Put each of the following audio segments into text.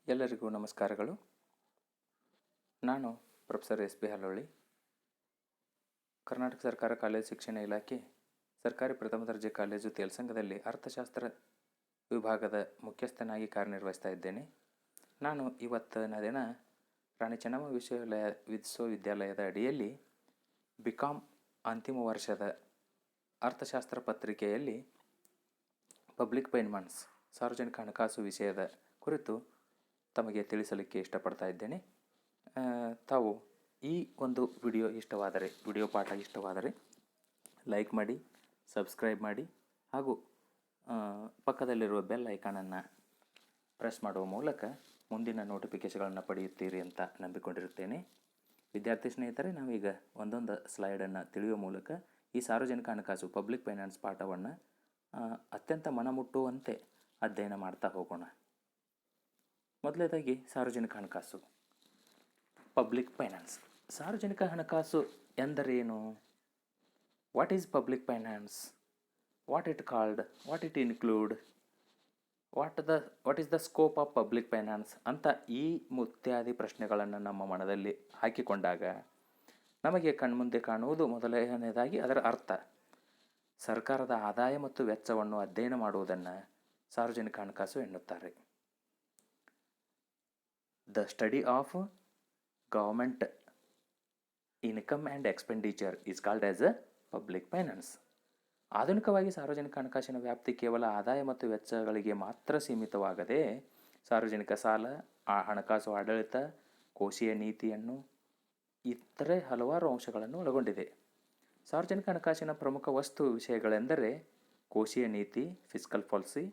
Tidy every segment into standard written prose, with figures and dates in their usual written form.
ಎಲ್ಲರಿಗೂ ನಮಸ್ಕಾರಗಳು. ನಾನು ಪ್ರೊಫೆಸರ್ ಎಸ್.ಬಿ. ಹಲ್ಲೊಳ್ಳಿ, ಕರ್ನಾಟಕ ಸರ್ಕಾರ ಕಾಲೇಜು ಶಿಕ್ಷಣ ಇಲಾಖೆ ಸರ್ಕಾರಿ ಪ್ರಥಮ ದರ್ಜೆ ಕಾಲೇಜು ತೇಲ್ಸಂಗದಲ್ಲಿ ಅರ್ಥಶಾಸ್ತ್ರ ವಿಭಾಗದ ಮುಖ್ಯಸ್ಥನಾಗಿ ಕಾರ್ಯನಿರ್ವಹಿಸ್ತಾ ಇದ್ದೇನೆ. ನಾನು ಇವತ್ತಿನ ದಿನ ರಾಣಿ ಚೆನ್ನಮ್ಮ ವಿಶ್ವವಿದ್ಯಾಲಯದ ಅಡಿಯಲ್ಲಿ ಬಿಕಾಂ ಅಂತಿಮ ವರ್ಷದ ಅರ್ಥಶಾಸ್ತ್ರ ಪತ್ರಿಕೆಯಲ್ಲಿ ಪಬ್ಲಿಕ್ ಫೈನಾನ್ಸ್ ಸಾರ್ವಜನಿಕ ಹಣಕಾಸು ವಿಷಯದ ಕುರಿತು ತಮಗೆ ತಿಳಿಸಲಿಕ್ಕೆ ಇಷ್ಟಪಡ್ತಾ ಇದ್ದೇನೆ. ತಾವು ಈ ಒಂದು ವಿಡಿಯೋ ಪಾಠ ಇಷ್ಟವಾದರೆ ಲೈಕ್ ಮಾಡಿ, ಸಬ್ಸ್ಕ್ರೈಬ್ ಮಾಡಿ ಹಾಗೂ ಪಕ್ಕದಲ್ಲಿರುವ ಬೆಲ್ ಐಕಾನನ್ನು ಪ್ರೆಸ್ ಮಾಡುವ ಮೂಲಕ ಮುಂದಿನ ನೋಟಿಫಿಕೇಷನ್ಗಳನ್ನು ಪಡೆಯುತ್ತೀರಿ ಅಂತ ನಂಬಿಕೊಂಡಿರುತ್ತೇನೆ. ವಿದ್ಯಾರ್ಥಿ ಸ್ನೇಹಿತರೆ, ನಾವೀಗ ಒಂದೊಂದು ಸ್ಲೈಡನ್ನು ತಿಳಿಯುವ ಮೂಲಕ ಈ ಸಾರ್ವಜನಿಕ ಹಣಕಾಸು ಪಬ್ಲಿಕ್ ಫೈನಾನ್ಸ್ ಪಾಠವನ್ನು ಅತ್ಯಂತ ಮನಮುಟ್ಟುವಂತೆ ಅಧ್ಯಯನ ಮಾಡ್ತಾ ಹೋಗೋಣ. ಮೊದಲನೇದಾಗಿ ಸಾರ್ವಜನಿಕ ಹಣಕಾಸು ಪಬ್ಲಿಕ್ ಫೈನಾನ್ಸ್. ಸಾರ್ವಜನಿಕ ಹಣಕಾಸು ಎಂದರೇನು? What is public finance? What it called? What it include? What is the scope of public finance ಅಂತ ಈ ಇತ್ಯಾದಿ ಪ್ರಶ್ನೆಗಳನ್ನು ನಮ್ಮ ಮನದಲ್ಲಿ ಹಾಕಿಕೊಂಡಾಗ ನಮಗೆ ಕಣ್ಮುಂದೆ ಕಾಣುವುದು ಮೊದಲನೆಯದಾಗಿ ಅದರ ಅರ್ಥ. ಸರ್ಕಾರದ ಆದಾಯ ಮತ್ತು ವೆಚ್ಚವನ್ನು ಅಧ್ಯಯನ ಮಾಡುವುದನ್ನು ಸಾರ್ವಜನಿಕ ಹಣಕಾಸು ಎನ್ನುತ್ತಾರೆ. The study of government income and expenditure is called as a public finance. ಆಧುನಿಕವಾಗಿ ಸಾರ್ವಜನಿಕ ಹಣಕಾಸಿನ ವ್ಯಾಪ್ತಿ ಕೇವಲ ಆದಾಯ ಮತ್ತು ವೆಚ್ಚಗಳಿಗೆ ಮಾತ್ರ ಸೀಮಿತವಾಗದೆ ಸಾರ್ವಜನಿಕ ಸಾಲ, ಹಣಕಾಸು ಆಡಳಿತ, ಕೋಶೀಯ ನೀತಿಯನ್ನು ಇತರೆ ಹಲವಾರು ಅಂಶಗಳನ್ನು ಒಳಗೊಂಡಿದೆ. ಸಾರ್ವಜನಿಕ ಹಣಕಾಸಿನ ಪ್ರಮುಖ ವಸ್ತು ವಿಷಯಗಳೆಂದರೆ ಕೋಶೀಯ ನೀತಿ, fiscal policy,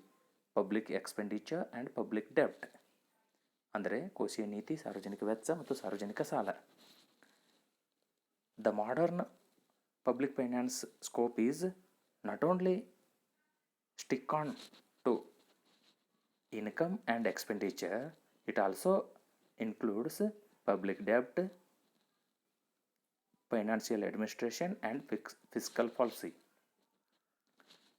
public expenditure and public ಡೆಬ್ಟ್. ಅಂದರೆ ಕೋಶೀಯ ನೀತಿ, ಸಾರ್ವಜನಿಕ ವೆಚ್ಚ ಮತ್ತು ಸಾರ್ವಜನಿಕ ಸಾಲ. The modern public finance scope is not only stick on to income and expenditure, it also includes public ಡೆಬ್ಟ್, financial administration and fiscal policy.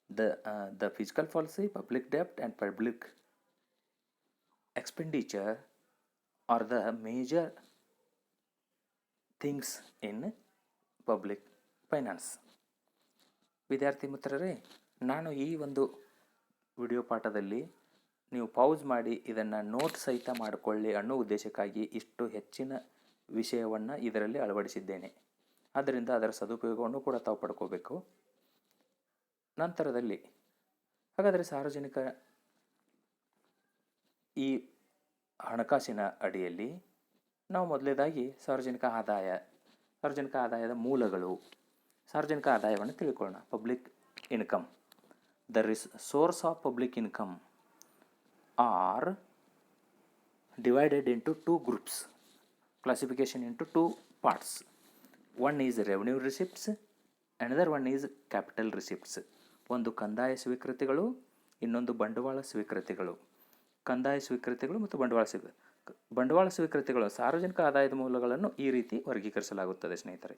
The fiscal policy, public debt and public expenditure are the major things in public finance. ವಿದ್ಯಾರ್ಥಿ ಮಿತ್ರರೇ, ನಾನು ಈ ಒಂದು video ಪಾಠದಲ್ಲಿ ನೀವು pause ಮಾಡಿ ಇದನ್ನು ನೋಟ್ ಸಹಿತ ಮಾಡಿಕೊಳ್ಳಿ ಅನ್ನೋ ಉದ್ದೇಶಕ್ಕಾಗಿ ಇಷ್ಟು ಹೆಚ್ಚಿನ ವಿಷಯವನ್ನು ಇದರಲ್ಲಿ ಅಳವಡಿಸಿದ್ದೇನೆ. ಆದ್ದರಿಂದ ಅದರ ಸದುಪಯೋಗವನ್ನು ಕೂಡ ತಾವು ಪಡ್ಕೋಬೇಕು. ನಂತರದಲ್ಲಿ ಹಾಗಾದರೆ ಸಾರ್ವಜನಿಕ ಈ ಹಣಕಾಸಿನ ಅಡಿಯಲ್ಲಿ ನಾವು ಮೊದಲನೇದಾಗಿ ಸಾರ್ವಜನಿಕ ಆದಾಯದ ಮೂಲಗಳು, ಸಾರ್ವಜನಿಕ ಆದಾಯವನ್ನು ತಿಳ್ಕೊಳ್ಳೋಣ. Public income. The source of public income are divided into 2 groups, classification into 2 parts. One is revenue receipts, another one is capital receipts. ಒಂದು ಕಂದಾಯ ಸ್ವೀಕೃತಿಗಳು, ಇನ್ನೊಂದು ಬಂಡವಾಳ ಸ್ವೀಕೃತಿಗಳು. ಕಂದಾಯ ಸ್ವೀಕೃತಿಗಳು ಮತ್ತು ಬಂಡವಾಳ ಸ್ವೀಕೃತಿಗಳು ಸಾರ್ವಜನಿಕ ಆದಾಯದ ಮೂಲಗಳನ್ನು ಈ ರೀತಿ ವರ್ಗೀಕರಿಸಲಾಗುತ್ತದೆ. ಸ್ನೇಹಿತರೆ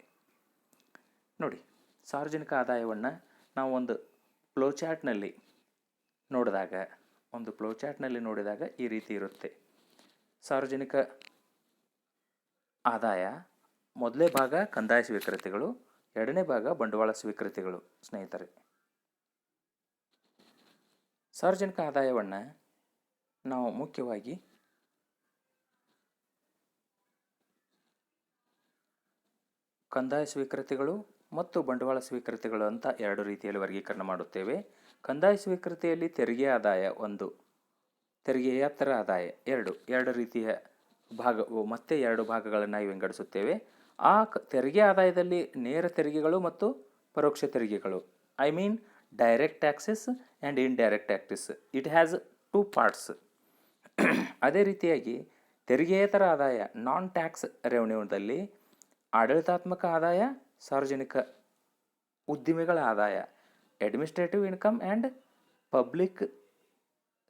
ನೋಡಿ, ಸಾರ್ವಜನಿಕ ಆದಾಯವನ್ನು ನಾವು ಒಂದು ಫ್ಲೋಚಾರ್ಟ್ನಲ್ಲಿ ನೋಡಿದಾಗ ಈ ರೀತಿ ಇರುತ್ತೆ. ಸಾರ್ವಜನಿಕ ಆದಾಯ ಮೊದಲನೇ ಭಾಗ ಕಂದಾಯ ಸ್ವೀಕೃತಿಗಳು, ಎರಡನೇ ಭಾಗ ಬಂಡವಾಳ ಸ್ವೀಕೃತಿಗಳು. ಸ್ನೇಹಿತರೆ, ಸಾರ್ವಜನಿಕ ಆದಾಯವನ್ನು ನಾವು ಮುಖ್ಯವಾಗಿ ಕಂದಾಯ ಸ್ವೀಕೃತಿಗಳು ಮತ್ತು ಬಂಡವಾಳ ಸ್ವೀಕೃತಿಗಳು ಅಂತ 2 ರೀತಿಯಲ್ಲಿ ವರ್ಗೀಕರಣ ಮಾಡುತ್ತೇವೆ. ಕಂದಾಯ ಸ್ವೀಕೃತಿಯಲ್ಲಿ ತೆರಿಗೆ ಆದಾಯ 1, ತೆರಿಗೆಯೇತರ ಆದಾಯ 2 ರೀತಿಯ ಮತ್ತೆ 2 ಭಾಗಗಳನ್ನು ವಿಂಗಡಿಸುತ್ತೇವೆ. ಆ ತೆರಿಗೆ ಆದಾಯದಲ್ಲಿ ನೇರ ತೆರಿಗೆಗಳು ಮತ್ತು ಪರೋಕ್ಷ ತೆರಿಗೆಗಳು, I mean direct taxes and indirect taxes. It has 2 parts. ಅದೇ ರೀತಿಯಾಗಿ ತೆರಿಗೆಯೇತರ ಆದಾಯ ನಾನ್ ಟ್ಯಾಕ್ಸ್ ರೆವೆನ್ಯೂದಲ್ಲಿ ಆಡಳಿತಾತ್ಮಕ ಆದಾಯ, ಸಾರ್ವಜನಿಕ ಉದ್ದಿಮೆಗಳ ಆದಾಯ, administrative income and public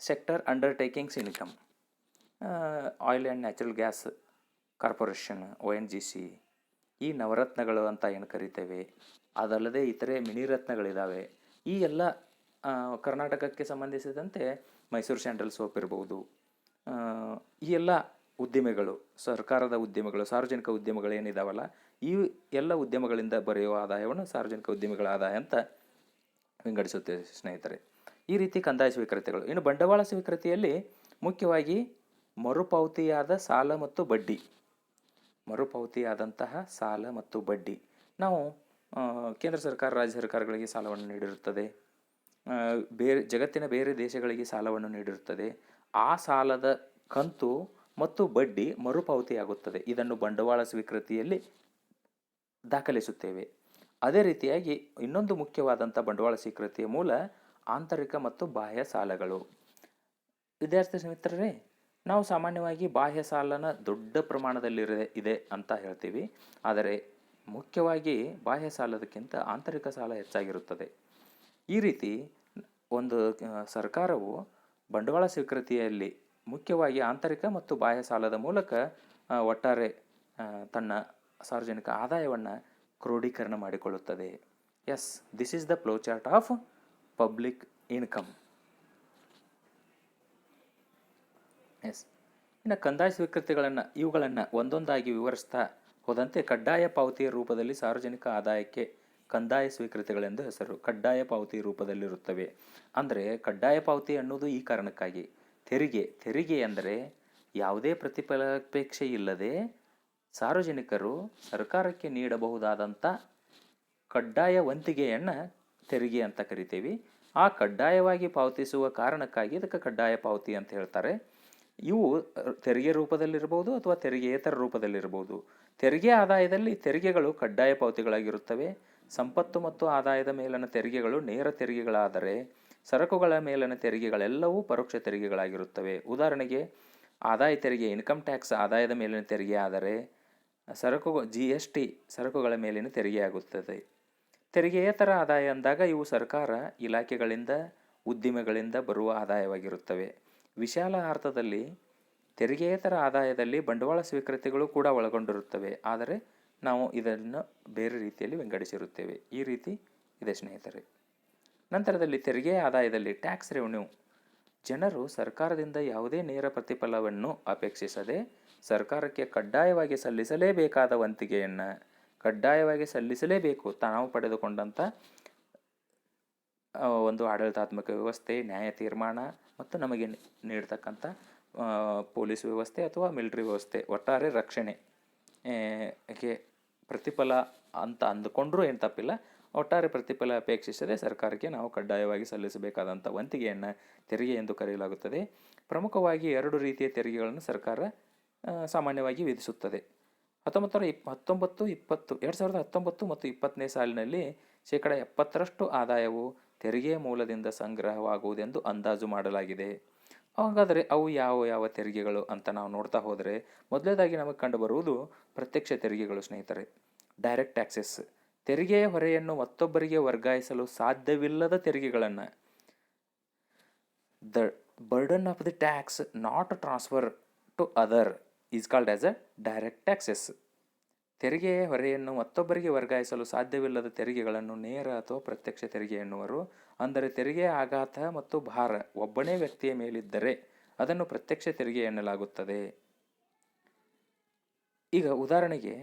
sector undertakings income, oil and natural gas corporation, ONGC, ಈ ನವರತ್ನಗಳು ಅಂತ ಏನು ಕರಿತೇವೆ. ಅದಲ್ಲದೆ ಇತರೆ ಮಿನಿ ರತ್ನಗಳಿದ್ದಾವೆ. ಈ ಎಲ್ಲ ಕರ್ನಾಟಕಕ್ಕೆ ಸಂಬಂಧಿಸಿದಂತೆ ಮೈಸೂರು ಸ್ಯಾಂಡಲ್ ಸೋಪ್ ಇರ್ಬೋದು, ಈ ಎಲ್ಲ ಉದ್ದಿಮೆಗಳು, ಸರ್ಕಾರದ ಉದ್ಯಮಗಳು, ಸಾರ್ವಜನಿಕ ಉದ್ಯಮಗಳು ಏನಿದಾವಲ್ಲ, ಈ ಎಲ್ಲ ಉದ್ಯಮಗಳಿಂದ ಬರೆಯುವ ಆದಾಯವನ್ನು ಸಾರ್ವಜನಿಕ ಉದ್ಯಮಿಗಳ ಆದಾಯ ಅಂತ ವಿಂಗಡಿಸುತ್ತೇವೆ ಸ್ನೇಹಿತರೆ. ಈ ರೀತಿ ಕಂದಾಯ ಸ್ವೀಕೃತಿಗಳು. ಇನ್ನು ಬಂಡವಾಳ ಸ್ವೀಕೃತಿಯಲ್ಲಿ ಮುಖ್ಯವಾಗಿ ಮರುಪಾವತಿಯಾದ ಸಾಲ ಮತ್ತು ಬಡ್ಡಿ. ಮರುಪಾವತಿಯಾದಂತಹ ಸಾಲ ಮತ್ತು ಬಡ್ಡಿ. ನಾವು ಕೇಂದ್ರ ಸರ್ಕಾರ, ರಾಜ್ಯ ಸರ್ಕಾರಗಳಿಗೆ ಸಾಲವನ್ನು ನೀಡಿರುತ್ತದೆ, ಜಗತ್ತಿನ ಬೇರೆ ದೇಶಗಳಿಗೆ ಸಾಲವನ್ನು ನೀಡಿರುತ್ತದೆ. ಆ ಸಾಲದ ಕಂತು ಮತ್ತು ಬಡ್ಡಿ ಮರುಪಾವತಿಯಾಗುತ್ತದೆ. ಇದನ್ನು ಬಂಡವಾಳ ಸ್ವೀಕೃತಿಯಲ್ಲಿ ದಾಖಲಿಸುತ್ತೇವೆ. ಅದೇ ರೀತಿಯಾಗಿ ಇನ್ನೊಂದು ಮುಖ್ಯವಾದಂಥ ಬಂಡವಾಳ ಸ್ವೀಕೃತಿಯ ಮೂಲ ಆಂತರಿಕ ಮತ್ತು ಬಾಹ್ಯ ಸಾಲಗಳು. ವಿದ್ಯಾರ್ಥಿ ಮಿತ್ರರೇ, ನಾವು ಸಾಮಾನ್ಯವಾಗಿ ಬಾಹ್ಯ ಸಾಲನ ದೊಡ್ಡ ಇದೆ ಅಂತ ಹೇಳ್ತೀವಿ. ಆದರೆ ಮುಖ್ಯವಾಗಿ ಬಾಹ್ಯ ಸಾಲದಕ್ಕಿಂತ ಆಂತರಿಕ ಸಾಲ ಹೆಚ್ಚಾಗಿರುತ್ತದೆ. ಈ ರೀತಿ ಒಂದು ಸರ್ಕಾರವು ಬಂಡವಾಳ ಸ್ವೀಕೃತಿಯಲ್ಲಿ ಮುಖ್ಯವಾಗಿ ಆಂತರಿಕ ಮತ್ತು ಬಾಹ್ಯ ಸಾಲದ ಮೂಲಕ ಒಟ್ಟಾರೆ ತನ್ನ ಸಾರ್ವಜನಿಕ ಆದಾಯವನ್ನು ಕ್ರೋಢೀಕರಣ ಮಾಡಿಕೊಳ್ಳುತ್ತದೆ. Yes, this is the flow chart of public income. Yes, ಇನ್ನು ಕಂದಾಯ ಇವುಗಳನ್ನು ಒಂದೊಂದಾಗಿ ವಿವರಿಸ್ತಾ ಹೋದಂತೆ ಕಡ್ಡಾಯ ಪಾವತಿಯ ರೂಪದಲ್ಲಿ ಸಾರ್ವಜನಿಕ ಆದಾಯಕ್ಕೆ ಕಂದಾಯ ಸ್ವೀಕೃತಿಗಳೆಂದು ಹೆಸರು. ಕಡ್ಡಾಯ ಪಾವತಿ ರೂಪದಲ್ಲಿರುತ್ತವೆ. ಅಂದರೆ ಕಡ್ಡಾಯ ಪಾವತಿ ಅನ್ನೋದು ಈ ಕಾರಣಕ್ಕಾಗಿ, ತೆರಿಗೆ ಅಂದರೆ ಯಾವುದೇ ಪ್ರತಿಫಲಾಪೇಕ್ಷೆ ಇಲ್ಲದೆ ಸಾರ್ವಜನಿಕರು ಸರ್ಕಾರಕ್ಕೆ ನೀಡಬಹುದಾದಂಥ ಕಡ್ಡಾಯ ವಂತಿಗೆಯನ್ನು ತೆರಿಗೆ ಅಂತ ಕರಿತೀವಿ. ಆ ಕಡ್ಡಾಯವಾಗಿ ಪಾವತಿಸುವ ಕಾರಣಕ್ಕಾಗಿ ಇದಕ್ಕೆ ಕಡ್ಡಾಯ ಪಾವತಿ ಅಂತ ಹೇಳ್ತಾರೆ. ಇವು ತೆರಿಗೆ ರೂಪದಲ್ಲಿರ್ಬೋದು ಅಥವಾ ತೆರಿಗೆಯೇತರ ರೂಪದಲ್ಲಿರ್ಬೋದು. ತೆರಿಗೆ ಆದಾಯದಲ್ಲಿ ತೆರಿಗೆಗಳು ಕಡ್ಡಾಯ ಪಾವತಿಗಳಾಗಿರುತ್ತವೆ. ಸಂಪತ್ತು ಮತ್ತು ಆದಾಯದ ಮೇಲಿನ ತೆರಿಗೆಗಳು ನೇರ ತೆರಿಗೆಗಳಾದರೆ, ಸರಕುಗಳ ಮೇಲಿನ ತೆರಿಗೆಗಳೆಲ್ಲವೂ ಪರೋಕ್ಷ ತೆರಿಗೆಗಳಾಗಿರುತ್ತವೆ. ಉದಾಹರಣೆಗೆ ಆದಾಯ ತೆರಿಗೆ, ಇನ್ಕಮ್ ಟ್ಯಾಕ್ಸ್ ಆದಾಯದ ಮೇಲಿನ ತೆರಿಗೆ ಆದರೆ, GST ಸರಕುಗಳ ಮೇಲಿನ ತೆರಿಗೆಯಾಗುತ್ತದೆ. ತೆರಿಗೆಯೇತರ ಆದಾಯ ಅಂದಾಗ ಇವು ಸರ್ಕಾರ, ಇಲಾಖೆಗಳಿಂದ, ಉದ್ದಿಮೆಗಳಿಂದ ಬರುವ ಆದಾಯವಾಗಿರುತ್ತವೆ. ವಿಶಾಲ ಅರ್ಥದಲ್ಲಿ ತೆರಿಗೆಯೇತರ ಆದಾಯದಲ್ಲಿ ಬಂಡವಾಳ ಸ್ವೀಕೃತಿಗಳು ಕೂಡ ಒಳಗೊಂಡಿರುತ್ತವೆ. ಆದರೆ ನಾವು ಇದನ್ನು ಬೇರೆ ರೀತಿಯಲ್ಲಿ ವಿಂಗಡಿಸಿರುತ್ತೇವೆ. ಈ ರೀತಿ ಇದೆ ಸ್ನೇಹಿತರೆ. ನಂತರದಲ್ಲಿ ತೆರಿಗೆ ಆದಾಯದಲ್ಲಿ ಟ್ಯಾಕ್ಸ್ ರೆವೆನ್ಯೂ. ಜನರು ಸರ್ಕಾರದಿಂದ ಯಾವುದೇ ನೇರ ಪ್ರತಿಫಲವನ್ನು ಅಪೇಕ್ಷಿಸದೆ ಸರ್ಕಾರಕ್ಕೆ ಕಡ್ಡಾಯವಾಗಿ ಸಲ್ಲಿಸಲೇಬೇಕಾದ ವಂತಿಗೆಯನ್ನು ಕಡ್ಡಾಯವಾಗಿ ಸಲ್ಲಿಸಲೇಬೇಕು. ತಾವು ಪಡೆದುಕೊಂಡಂಥ ಒಂದು ಆಡಳಿತಾತ್ಮಕ ವ್ಯವಸ್ಥೆ, ನ್ಯಾಯ ತೀರ್ಮಾನ ಮತ್ತು ನಮಗೆ ನೀಡ್ತಕ್ಕಂಥ ಪೊಲೀಸ್ ವ್ಯವಸ್ಥೆ ಅಥವಾ ಮಿಲಿಟರಿ ವ್ಯವಸ್ಥೆ, ಒಟ್ಟಾರೆ ರಕ್ಷಣೆಗೆ ಪ್ರತಿಫಲ ಅಂತ ಅಂದುಕೊಂಡ್ರೂ ಏನು ತಪ್ಪಿಲ್ಲ. ಒಟ್ಟಾರೆ ಪ್ರತಿಫಲ ಅಪೇಕ್ಷಿಸದೆ ಸರ್ಕಾರಕ್ಕೆ ನಾವು ಕಡ್ಡಾಯವಾಗಿ ಸಲ್ಲಿಸಬೇಕಾದಂಥ ವಂತಿಗೆಯನ್ನು ತೆರಿಗೆ ಎಂದು ಕರೆಯಲಾಗುತ್ತದೆ. ಪ್ರಮುಖವಾಗಿ 2 ರೀತಿಯ ತೆರಿಗೆಗಳನ್ನು ಸರ್ಕಾರ ಸಾಮಾನ್ಯವಾಗಿ ವಿಧಿಸುತ್ತದೆ. 2019 ಮತ್ತು 20ನೇ ಸಾಲಿನಲ್ಲಿ 70% ಆದಾಯವು ತೆರಿಗೆಯ ಮೂಲದಿಂದ ಸಂಗ್ರಹವಾಗುವುದೆಂದು ಅಂದಾಜು ಮಾಡಲಾಗಿದೆ. ಹಾಗಾದರೆ ಅವು ಯಾವ ತೆರಿಗೆಗಳು ಅಂತ ನಾವು ನೋಡ್ತಾ ಹೋದರೆ, ಮೊದಲನೇದಾಗಿ ನಮಗೆ ಕಂಡುಬರುವುದು ಪ್ರತ್ಯಕ್ಷ ತೆರಿಗೆಗಳು ಸ್ನೇಹಿತರೆ. Direct taxes. ತೆರಿಗೆಯ ಹೊರೆಯನ್ನು ಮತ್ತೊಬ್ಬರಿಗೆ ವರ್ಗಾಯಿಸಲು ಸಾಧ್ಯವಿಲ್ಲದ ತೆರಿಗೆಗಳನ್ನು, the burden of the tax not transfer to other is called as a direct taxes. ತೆರಿಗೆಯ ಹೊರೆಯನ್ನು ಮತ್ತೊಬ್ಬರಿಗೆ ವರ್ಗಾಯಿಸಲು ಸಾಧ್ಯವಿಲ್ಲದ ತೆರಿಗೆಗಳನ್ನು ನೇರ ಅಥವಾ ಪ್ರತ್ಯಕ್ಷ ತೆರಿಗೆ ಎನ್ನುವರು. ಅಂದರೆ ತೆರಿಗೆಯ ಆಘಾತ ಮತ್ತು ಭಾರ ಒಬ್ಬನೇ ವ್ಯಕ್ತಿಯ ಮೇಲಿದ್ದರೆ ಅದನ್ನು ಪ್ರತ್ಯಕ್ಷ ತೆರಿಗೆ ಎನ್ನಲಾಗುತ್ತದೆ. ಈಗ ಉದಾಹರಣೆಗೆ,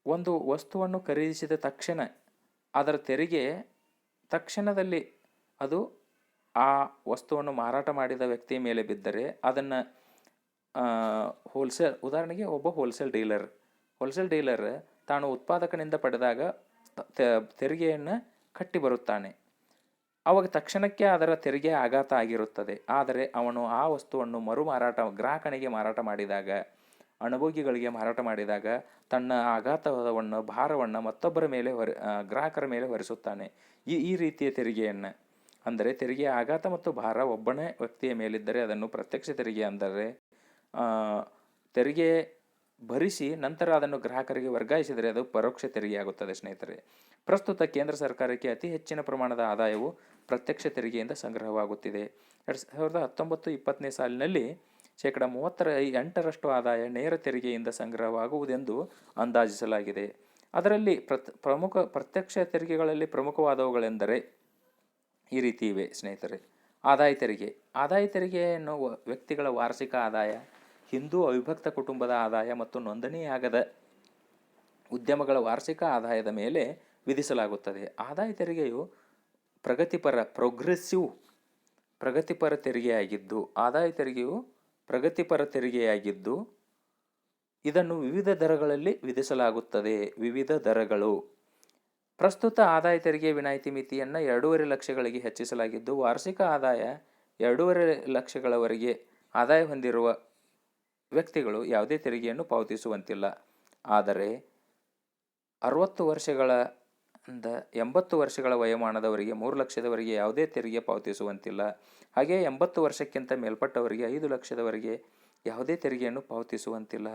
ಒಂದು ವಸ್ತುವನ್ನು ಖರೀದಿಸಿದ ತಕ್ಷಣ ಅದರ ತೆರಿಗೆ ತಕ್ಷಣದಲ್ಲಿ ಅದು ಆ ವಸ್ತುವನ್ನು ಮಾರಾಟ ಮಾಡಿದ ವ್ಯಕ್ತಿಯ ಮೇಲೆ ಬಿದ್ದರೆ ಅದನ್ನು ಉದಾಹರಣೆಗೆ ಒಬ್ಬ ಹೋಲ್ಸೇಲ್ ಡೀಲರ್ ತಾನು ಉತ್ಪಾದಕನಿಂದ ಪಡೆದಾಗ ತೆರಿಗೆಯನ್ನು ಕಟ್ಟಿ ಬರುತ್ತಾನೆ. ಆವಾಗ ತಕ್ಷಣಕ್ಕೆ ಅದರ ತೆರಿಗೆ ಆಘಾತ ಆಗಿರುತ್ತದೆ. ಆದರೆ ಅವನು ಆ ವಸ್ತುವನ್ನು ಗ್ರಾಹಕನಿಗೆ ಮಾರಾಟ ಮಾಡಿದಾಗ, ಅನುಭೋಗಿಗಳಿಗೆ ಮಾರಾಟ ಮಾಡಿದಾಗ ತನ್ನ ಆಘಾತವನ್ನು, ಭಾರವನ್ನು ಮತ್ತೊಬ್ಬರ ಮೇಲೆ ಗ್ರಾಹಕರ ಮೇಲೆ ಹೊರಿಸುತ್ತಾನೆ. ಈ ರೀತಿಯ ತೆರಿಗೆಯನ್ನು, ಅಂದರೆ ತೆರಿಗೆಯ ಆಘಾತ ಮತ್ತು ಭಾರ ಒಬ್ಬನೇ ವ್ಯಕ್ತಿಯ ಮೇಲಿದ್ದರೆ ಅದನ್ನು ಪ್ರತ್ಯಕ್ಷ ತೆರಿಗೆ ಅಂದರೆ, ತೆರಿಗೆ ಭರಿಸಿ ನಂತರ ಅದನ್ನು ಗ್ರಾಹಕರಿಗೆ ವರ್ಗಾಯಿಸಿದರೆ ಅದು ಪರೋಕ್ಷ ತೆರಿಗೆ ಆಗುತ್ತದೆ ಸ್ನೇಹಿತರೆ. ಪ್ರಸ್ತುತ ಕೇಂದ್ರ ಸರ್ಕಾರಕ್ಕೆ ಅತಿ ಹೆಚ್ಚಿನ ಪ್ರಮಾಣದ ಆದಾಯವು ಪ್ರತ್ಯಕ್ಷ ತೆರಿಗೆಯಿಂದ ಸಂಗ್ರಹವಾಗುತ್ತಿದೆ. 2019-20ನೇ ಸಾಲಿನಲ್ಲಿ 38% ಆದಾಯ ನೇರ ತೆರಿಗೆಯಿಂದ ಸಂಗ್ರಹವಾಗುವುದೆಂದು ಅಂದಾಜಿಸಲಾಗಿದೆ. ಅದರಲ್ಲಿ ಪ್ರತ್ಯಕ್ಷ ತೆರಿಗೆಗಳಲ್ಲಿ ಪ್ರಮುಖವಾದವುಗಳೆಂದರೆ ಈ ರೀತಿ ಇವೆ ಸ್ನೇಹಿತರೆ. ಆದಾಯ ತೆರಿಗೆ. ಆದಾಯ ತೆರಿಗೆಯನ್ನು ವ್ಯಕ್ತಿಗಳ ವಾರ್ಷಿಕ ಆದಾಯ, ಹಿಂದೂ ಅವಿಭಕ್ತ ಕುಟುಂಬದ ಆದಾಯ ಮತ್ತು ನೋಂದಣಿಯಾಗದ ಉದ್ಯಮಗಳ ವಾರ್ಷಿಕ ಆದಾಯದ ಮೇಲೆ ವಿಧಿಸಲಾಗುತ್ತದೆ. ಆದಾಯ ತೆರಿಗೆಯು ಪ್ರಗತಿಪರ ತೆರಿಗೆಯಾಗಿದ್ದು ಆದಾಯ ತೆರಿಗೆಯು ಪ್ರಗತಿಪರ ತೆರಿಗೆಯಾಗಿದ್ದು ಇದನ್ನು ವಿವಿಧ ದರಗಳಲ್ಲಿ ವಿಧಿಸಲಾಗುತ್ತದೆ. ವಿವಿಧ ದರಗಳು. ಪ್ರಸ್ತುತ ಆದಾಯ ತೆರಿಗೆ ವಿನಾಯಿತಿ ಮಿತಿಯನ್ನು 2.5 ಲಕ್ಷಗಳಿಗೆ ಹೆಚ್ಚಿಸಲಾಗಿದ್ದು ವಾರ್ಷಿಕ ಆದಾಯ 2.5 ಲಕ್ಷಗಳವರೆಗೆ ಆದಾಯ ಹೊಂದಿರುವ ವ್ಯಕ್ತಿಗಳು ಯಾವುದೇ ತೆರಿಗೆಯನ್ನು ಪಾವತಿಸುವಂತಿಲ್ಲ. ಆದರೆ 60 ವರ್ಷಗಳಿಂದ 80 ವರ್ಷಗಳ ವಯೋಮಾನದವರಿಗೆ 3 ಲಕ್ಷದವರೆಗೆ ಯಾವುದೇ ತೆರಿಗೆ ಪಾವತಿಸುವಂತಿಲ್ಲ. ಹಾಗೆಯೇ 80 ವರ್ಷಕ್ಕಿಂತ ಮೇಲ್ಪಟ್ಟವರಿಗೆ 5 ಲಕ್ಷದವರೆಗೆ ಯಾವುದೇ ತೆರಿಗೆಯನ್ನು ಪಾವತಿಸುವಂತಿಲ್ಲ.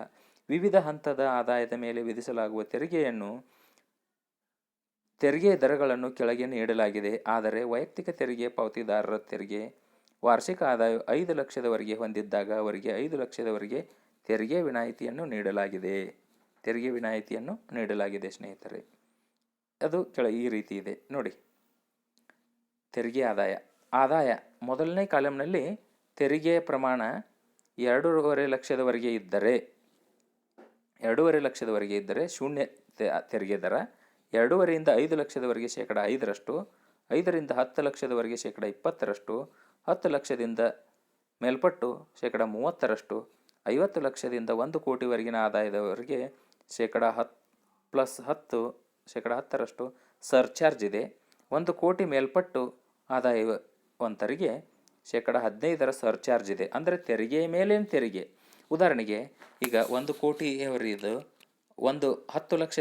ವಿವಿಧ ಹಂತದ ಆದಾಯದ ಮೇಲೆ ವಿಧಿಸಲಾಗುವ ತೆರಿಗೆ ದರಗಳನ್ನು ಕೆಳಗೆ ನೀಡಲಾಗಿದೆ. ಆದರೆ ವೈಯಕ್ತಿಕ ತೆರಿಗೆ ಪಾವತಿದಾರರ ತೆರಿಗೆ ವಾರ್ಷಿಕ ಆದಾಯ 5 ಲಕ್ಷದವರೆಗೆ ಹೊಂದಿದ್ದಾಗ ಅವರಿಗೆ 5 ಲಕ್ಷದವರೆಗೆ ತೆರಿಗೆ ವಿನಾಯಿತಿಯನ್ನು ನೀಡಲಾಗಿದೆ ಸ್ನೇಹಿತರೆ. ಅದು ಈ ರೀತಿ ಇದೆ ನೋಡಿ. ತೆರಿಗೆ ಆದಾಯ ಮೊದಲನೇ ಕಾಲಂನಲ್ಲಿ ತೆರಿಗೆಯ ಪ್ರಮಾಣ 2.5 ಲಕ್ಷದವರೆಗೆ ಇದ್ದರೆ ಶೂನ್ಯ ತೆರಿಗೆ ದರ. 2.5ರಿಂದ 5 ಲಕ್ಷದವರೆಗೆ 5%, 5ರಿಂದ 10 ಲಕ್ಷದವರೆಗೆ 20%, 10 ಲಕ್ಷದಿಂದ ಮೇಲ್ಪಟ್ಟು 30%, 50 ಲಕ್ಷದಿಂದ 1 ಕೋಟಿವರೆಗಿನ ಆದಾಯದವರೆಗೆ 10% ಸರ್ಚಾರ್ಜ್ ಇದೆ. 1 ಕೋಟಿ ಮೇಲ್ಪಟ್ಟು ಆದಾಯವಂತರಿಗೆ 15% ಸರ್ಚಾರ್ಜ್ ಇದೆ. ಅಂದರೆ ತೆರಿಗೆಯ ಮೇಲೇನು ತೆರಿಗೆ. ಉದಾಹರಣೆಗೆ ಈಗ 1 ಕೋಟಿಯವರಿದು 10 ಲಕ್ಷ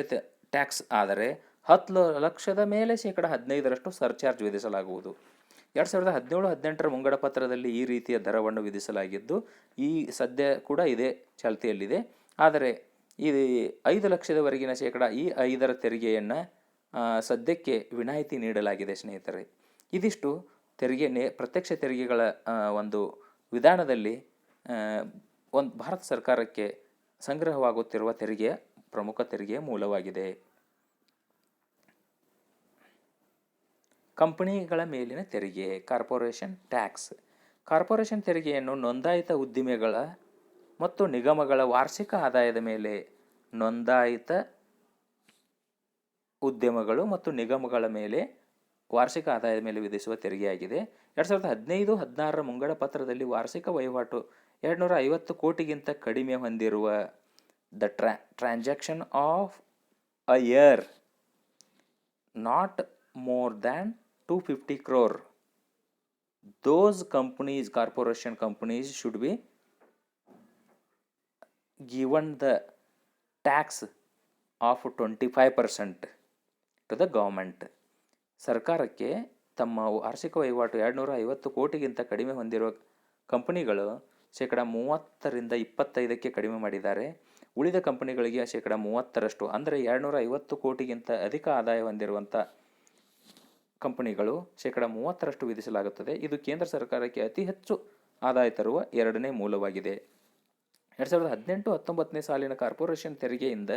ಟ್ಯಾಕ್ಸ್ ಆದರೆ 10 ಲಕ್ಷದ ಮೇಲೆ 15% ಸರ್ಚಾರ್ಜ್ ವಿಧಿಸಲಾಗುವುದು. 2017-18 ಮುಂಗಡ ಪತ್ರದಲ್ಲಿ ಈ ರೀತಿಯ ದರವನ್ನು ವಿಧಿಸಲಾಗಿದ್ದು ಈ ಸದ್ಯ ಕೂಡ ಇದೇ ಚಾಲ್ತಿಯಲ್ಲಿದೆ. ಆದರೆ ಈ 5 ಲಕ್ಷದವರೆಗಿನ ಈ 5% ತೆರಿಗೆಯನ್ನು ಸದ್ಯಕ್ಕೆ ವಿನಾಯಿತಿ ನೀಡಲಾಗಿದೆ ಸ್ನೇಹಿತರೆ. ಇದಿಷ್ಟು ಪ್ರತ್ಯಕ್ಷ ತೆರಿಗೆಗಳ ಒಂದು ವಿಧಾನದಲ್ಲಿ ಭಾರತ ಸರ್ಕಾರಕ್ಕೆ ಸಂಗ್ರಹವಾಗುತ್ತಿರುವ ಪ್ರಮುಖ ತೆರಿಗೆಯ ಮೂಲವಾಗಿದೆ. ಕಂಪನಿಗಳ ಮೇಲಿನ ತೆರಿಗೆ, ಕಾರ್ಪೊರೇಷನ್ ಟ್ಯಾಕ್ಸ್. ಕಾರ್ಪೊರೇಷನ್ ತೆರಿಗೆಯನ್ನು ನೋಂದಾಯಿತ ಉದ್ದಿಮೆಗಳ ಮತ್ತು ನಿಗಮಗಳ ವಾರ್ಷಿಕ ಆದಾಯದ ಮೇಲೆ ನೋಂದಾಯಿತ ಉದ್ಯಮಗಳು ಮತ್ತು ನಿಗಮಗಳ ಮೇಲೆ ವಾರ್ಷಿಕ ಆದಾಯದ ಮೇಲೆ ವಿಧಿಸುವ ತೆರಿಗೆಯಾಗಿದೆ. 2015-16 ಮುಂಗಡ ಪತ್ರದಲ್ಲಿ ವಾರ್ಷಿಕ ವಹಿವಾಟು 250 ಕೋಟಿಗಿಂತ ಕಡಿಮೆ ಹೊಂದಿರುವ the transaction of a year not more than 250 crore. Those corporation companies should be given the tax of 25% to the government. ಸರ್ಕಾರಕ್ಕೆ ತಮ್ಮ ವಾರ್ಷಿಕ ವಹಿವಾಟು 250 ಕೋಟಿಗಿಂತ ಕಡಿಮೆ ಹೊಂದಿರುವ ಕಂಪನಿಗಳು 30% 25% ಕಡಿಮೆ ಮಾಡಿದ್ದಾರೆ. ಉಳಿದ ಕಂಪನಿಗಳಿಗೆ 30% ಅಂದರೆ 250 ಕೋಟಿಗಿಂತ ಅಧಿಕ ಆದಾಯ ಹೊಂದಿರುವಂಥ ಕಂಪನಿಗಳು 30% ವಿಧಿಸಲಾಗುತ್ತದೆ. ಇದು ಕೇಂದ್ರ ಸರ್ಕಾರಕ್ಕೆ ಅತಿ ಹೆಚ್ಚು ಆದಾಯ ತರುವ ಎರಡನೇ ಮೂಲವಾಗಿದೆ. 2018-19 ಸಾಲಿನ ಕಾರ್ಪೊರೇಷನ್ ತೆರಿಗೆಯಿಂದ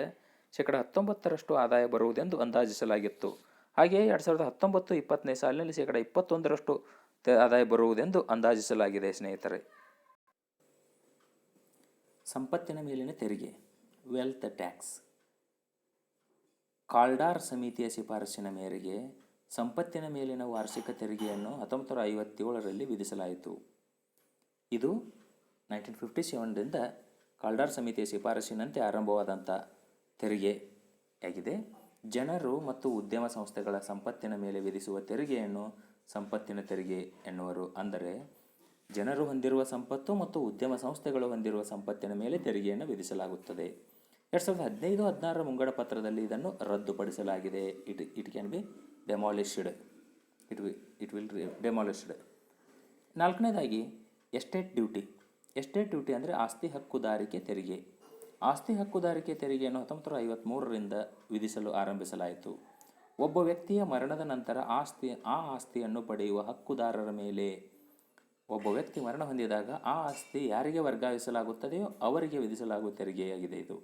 19% ಆದಾಯ ಬರುವುದೆಂದು ಅಂದಾಜಿಸಲಾಗಿತ್ತು. ಹಾಗೆಯೇ 2019-20 ಸಾಲಿನಲ್ಲಿ 21% ಆದಾಯ ಬರುವುದೆಂದು ಅಂದಾಜಿಸಲಾಗಿದೆ ಸ್ನೇಹಿತರೆ. ಸಂಪತ್ತಿನ ಮೇಲಿನ ತೆರಿಗೆ, ವೆಲ್ತ್ ಟ್ಯಾಕ್ಸ್. ಕಾಲ್ಡಾರ್ ಸಮಿತಿಯ ಶಿಫಾರಸಿನ ಮೇರೆಗೆ ಸಂಪತ್ತಿನ ಮೇಲಿನ ವಾರ್ಷಿಕ ತೆರಿಗೆಯನ್ನು 1957ರಲ್ಲಿ ವಿಧಿಸಲಾಯಿತು. ಇದು 1957ರಿಂದ ಕಾಲ್ಡಾರ್ ಸಮಿತಿಯ ಶಿಫಾರಸಿನಂತೆ ಆರಂಭವಾದಂಥ ತೆರಿಗೆಯಾಗಿದೆ. ಜನರು ಮತ್ತು ಉದ್ಯಮ ಸಂಸ್ಥೆಗಳ ಸಂಪತ್ತಿನ ಮೇಲೆ ವಿಧಿಸುವ ತೆರಿಗೆಯನ್ನು ಸಂಪತ್ತಿನ ತೆರಿಗೆ ಎನ್ನುವರು. ಅಂದರೆ ಜನರು ಹೊಂದಿರುವ ಸಂಪತ್ತು ಮತ್ತು ಉದ್ಯಮ ಸಂಸ್ಥೆಗಳು ಹೊಂದಿರುವ ಸಂಪತ್ತಿನ ಮೇಲೆ ತೆರಿಗೆಯನ್ನು ವಿಧಿಸಲಾಗುತ್ತದೆ. 2015-16 ಮುಂಗಡ ಪತ್ರದಲ್ಲಿ ಇದನ್ನು ರದ್ದುಪಡಿಸಲಾಗಿದೆ. It can be demolished. It will demolished. ನಾಲ್ಕನೇದಾಗಿ ಎಸ್ಟೇಟ್ ಡ್ಯೂಟಿ ಅಂದರೆ ಆಸ್ತಿ ಹಕ್ಕುದಾರಿಕೆ ತೆರಿಗೆ. ಆಸ್ತಿ ಹಕ್ಕುದಾರಿಕೆ ತೆರಿಗೆಯನ್ನು 1953ರಿಂದ ವಿಧಿಸಲು ಆರಂಭಿಸಲಾಯಿತು. ಒಬ್ಬ ವ್ಯಕ್ತಿಯ ಮರಣದ ನಂತರ ಆ ಆಸ್ತಿಯನ್ನು ಪಡೆಯುವ ಹಕ್ಕುದಾರರ ಮೇಲೆ ಒಬ್ಬ ವ್ಯಕ್ತಿ ಮರಣ ಹೊಂದಿದಾಗ ಆ ಆಸ್ತಿ ಯಾರಿಗೆ ವರ್ಗಾಯಿಸಲಾಗುತ್ತದೆಯೋ ಅವರಿಗೆ ವಿಧಿಸಲಾಗುವ ತೆರಿಗೆಯಾಗಿದೆ ಇದು.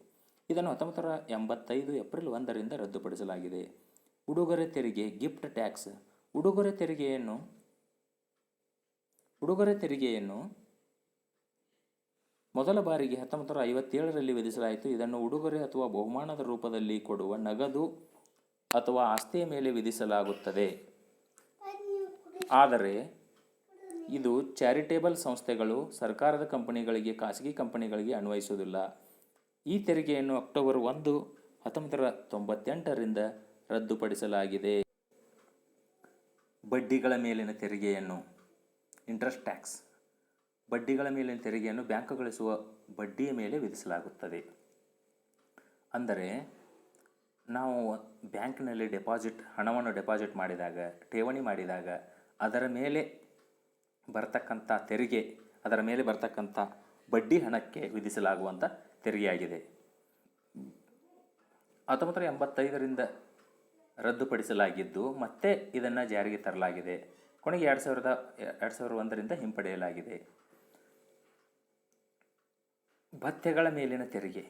ಇದನ್ನು 1985 ಏಪ್ರಿಲ್ 1ರಿಂದ ರದ್ದುಪಡಿಸಲಾಗಿದೆ. ಉಡುಗೊರೆ ತೆರಿಗೆ, ಗಿಫ್ಟ್ ಟ್ಯಾಕ್ಸ್. ಉಡುಗೊರೆ ತೆರಿಗೆಯನ್ನು ಮೊದಲ ಬಾರಿಗೆ 1957ರಲ್ಲಿ ವಿಧಿಸಲಾಯಿತು. ಇದನ್ನು ಉಡುಗೊರೆ ಅಥವಾ ಬಹುಮಾನದ ರೂಪದಲ್ಲಿ ಕೊಡುವ ನಗದು ಅಥವಾ ಆಸ್ತಿಯ ಮೇಲೆ ವಿಧಿಸಲಾಗುತ್ತದೆ. ಆದರೆ ಇದು ಚಾರಿಟೇಬಲ್ ಸಂಸ್ಥೆಗಳು, ಸರ್ಕಾರದ ಕಂಪನಿಗಳಿಗೆ, ಖಾಸಗಿ ಕಂಪನಿಗಳಿಗೆ ಅನ್ವಯಿಸುವುದಿಲ್ಲ. ಈ ತೆರಿಗೆಯನ್ನು ಅಕ್ಟೋಬರ್ 1, 1998ರಿಂದ ರದ್ದುಪಡಿಸಲಾಗಿದೆ. ಬಡ್ಡಿಗಳ ಮೇಲಿನ ತೆರಿಗೆಯನ್ನು ಇಂಟ್ರೆಸ್ಟ್ ಟ್ಯಾಕ್ಸ್. ಬಡ್ಡಿಗಳ ಮೇಲಿನ ತೆರಿಗೆಯನ್ನು ಬ್ಯಾಂಕ್ ಗಳಿಸುವ ಬಡ್ಡಿಯ ಮೇಲೆ ವಿಧಿಸಲಾಗುತ್ತದೆ. ಅಂದರೆ ನಾವು ಬ್ಯಾಂಕ್ನಲ್ಲಿ ಹಣವನ್ನು ಡೆಪಾಸಿಟ್ ಮಾಡಿದಾಗ, ಠೇವಣಿ ಮಾಡಿದಾಗ ಅದರ ಮೇಲೆ ಬರ್ತಕ್ಕಂಥ ತೆರಿಗೆ, ಅದರ ಮೇಲೆ ಬರ್ತಕ್ಕಂಥ ಬಡ್ಡಿ ಹಣಕ್ಕೆ ವಿಧಿಸಲಾಗುವಂಥ ತೆರಿಗೆಯಾಗಿದೆ. 1985ರಿಂದ ರದ್ದುಪಡಿಸಲಾಗಿದ್ದು ಮತ್ತೆ ಇದನ್ನು ಜಾರಿಗೆ ತರಲಾಗಿದೆ. ಕೊನೆಗೆ 2001ರಿಂದ ಹಿಂಪಡೆಯಲಾಗಿದೆ. ಭತ್ಯೆಗಳ ಮೇಲಿನ ತೆರಿಗೆ,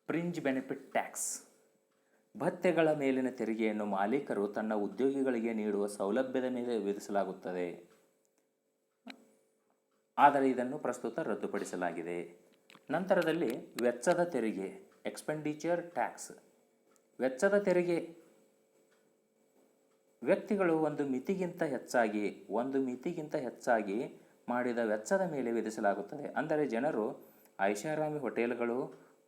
ಫ್ರಿಂಜ್ ಬೆನಿಫಿಟ್ ಟ್ಯಾಕ್ಸ್. ಭತ್ಯೆಗಳ ಮೇಲಿನ ತೆರಿಗೆಯನ್ನು ಮಾಲೀಕರು ತನ್ನ ಉದ್ಯೋಗಿಗಳಿಗೆ ನೀಡುವ ಸೌಲಭ್ಯದ ಮೇಲೆ ವಿಧಿಸಲಾಗುತ್ತದೆ. ಆದರೆ ಇದನ್ನು ಪ್ರಸ್ತುತ ರದ್ದುಪಡಿಸಲಾಗಿದೆ. ನಂತರದಲ್ಲಿ ವೆಚ್ಚದ ತೆರಿಗೆ, ಎಕ್ಸ್ಪೆಂಡಿಚರ್ ಟ್ಯಾಕ್ಸ್. ವೆಚ್ಚದ ತೆರಿಗೆ ವ್ಯಕ್ತಿಗಳು ಒಂದು ಮಿತಿಗಿಂತ ಹೆಚ್ಚಾಗಿ ಮಾಡಿದ ವೆಚ್ಚದ ಮೇಲೆ ವಿಧಿಸಲಾಗುತ್ತದೆ. ಅಂದರೆ ಜನರು ಐಷಾರಾಮಿ ಹೋಟೆಲ್ಗಳು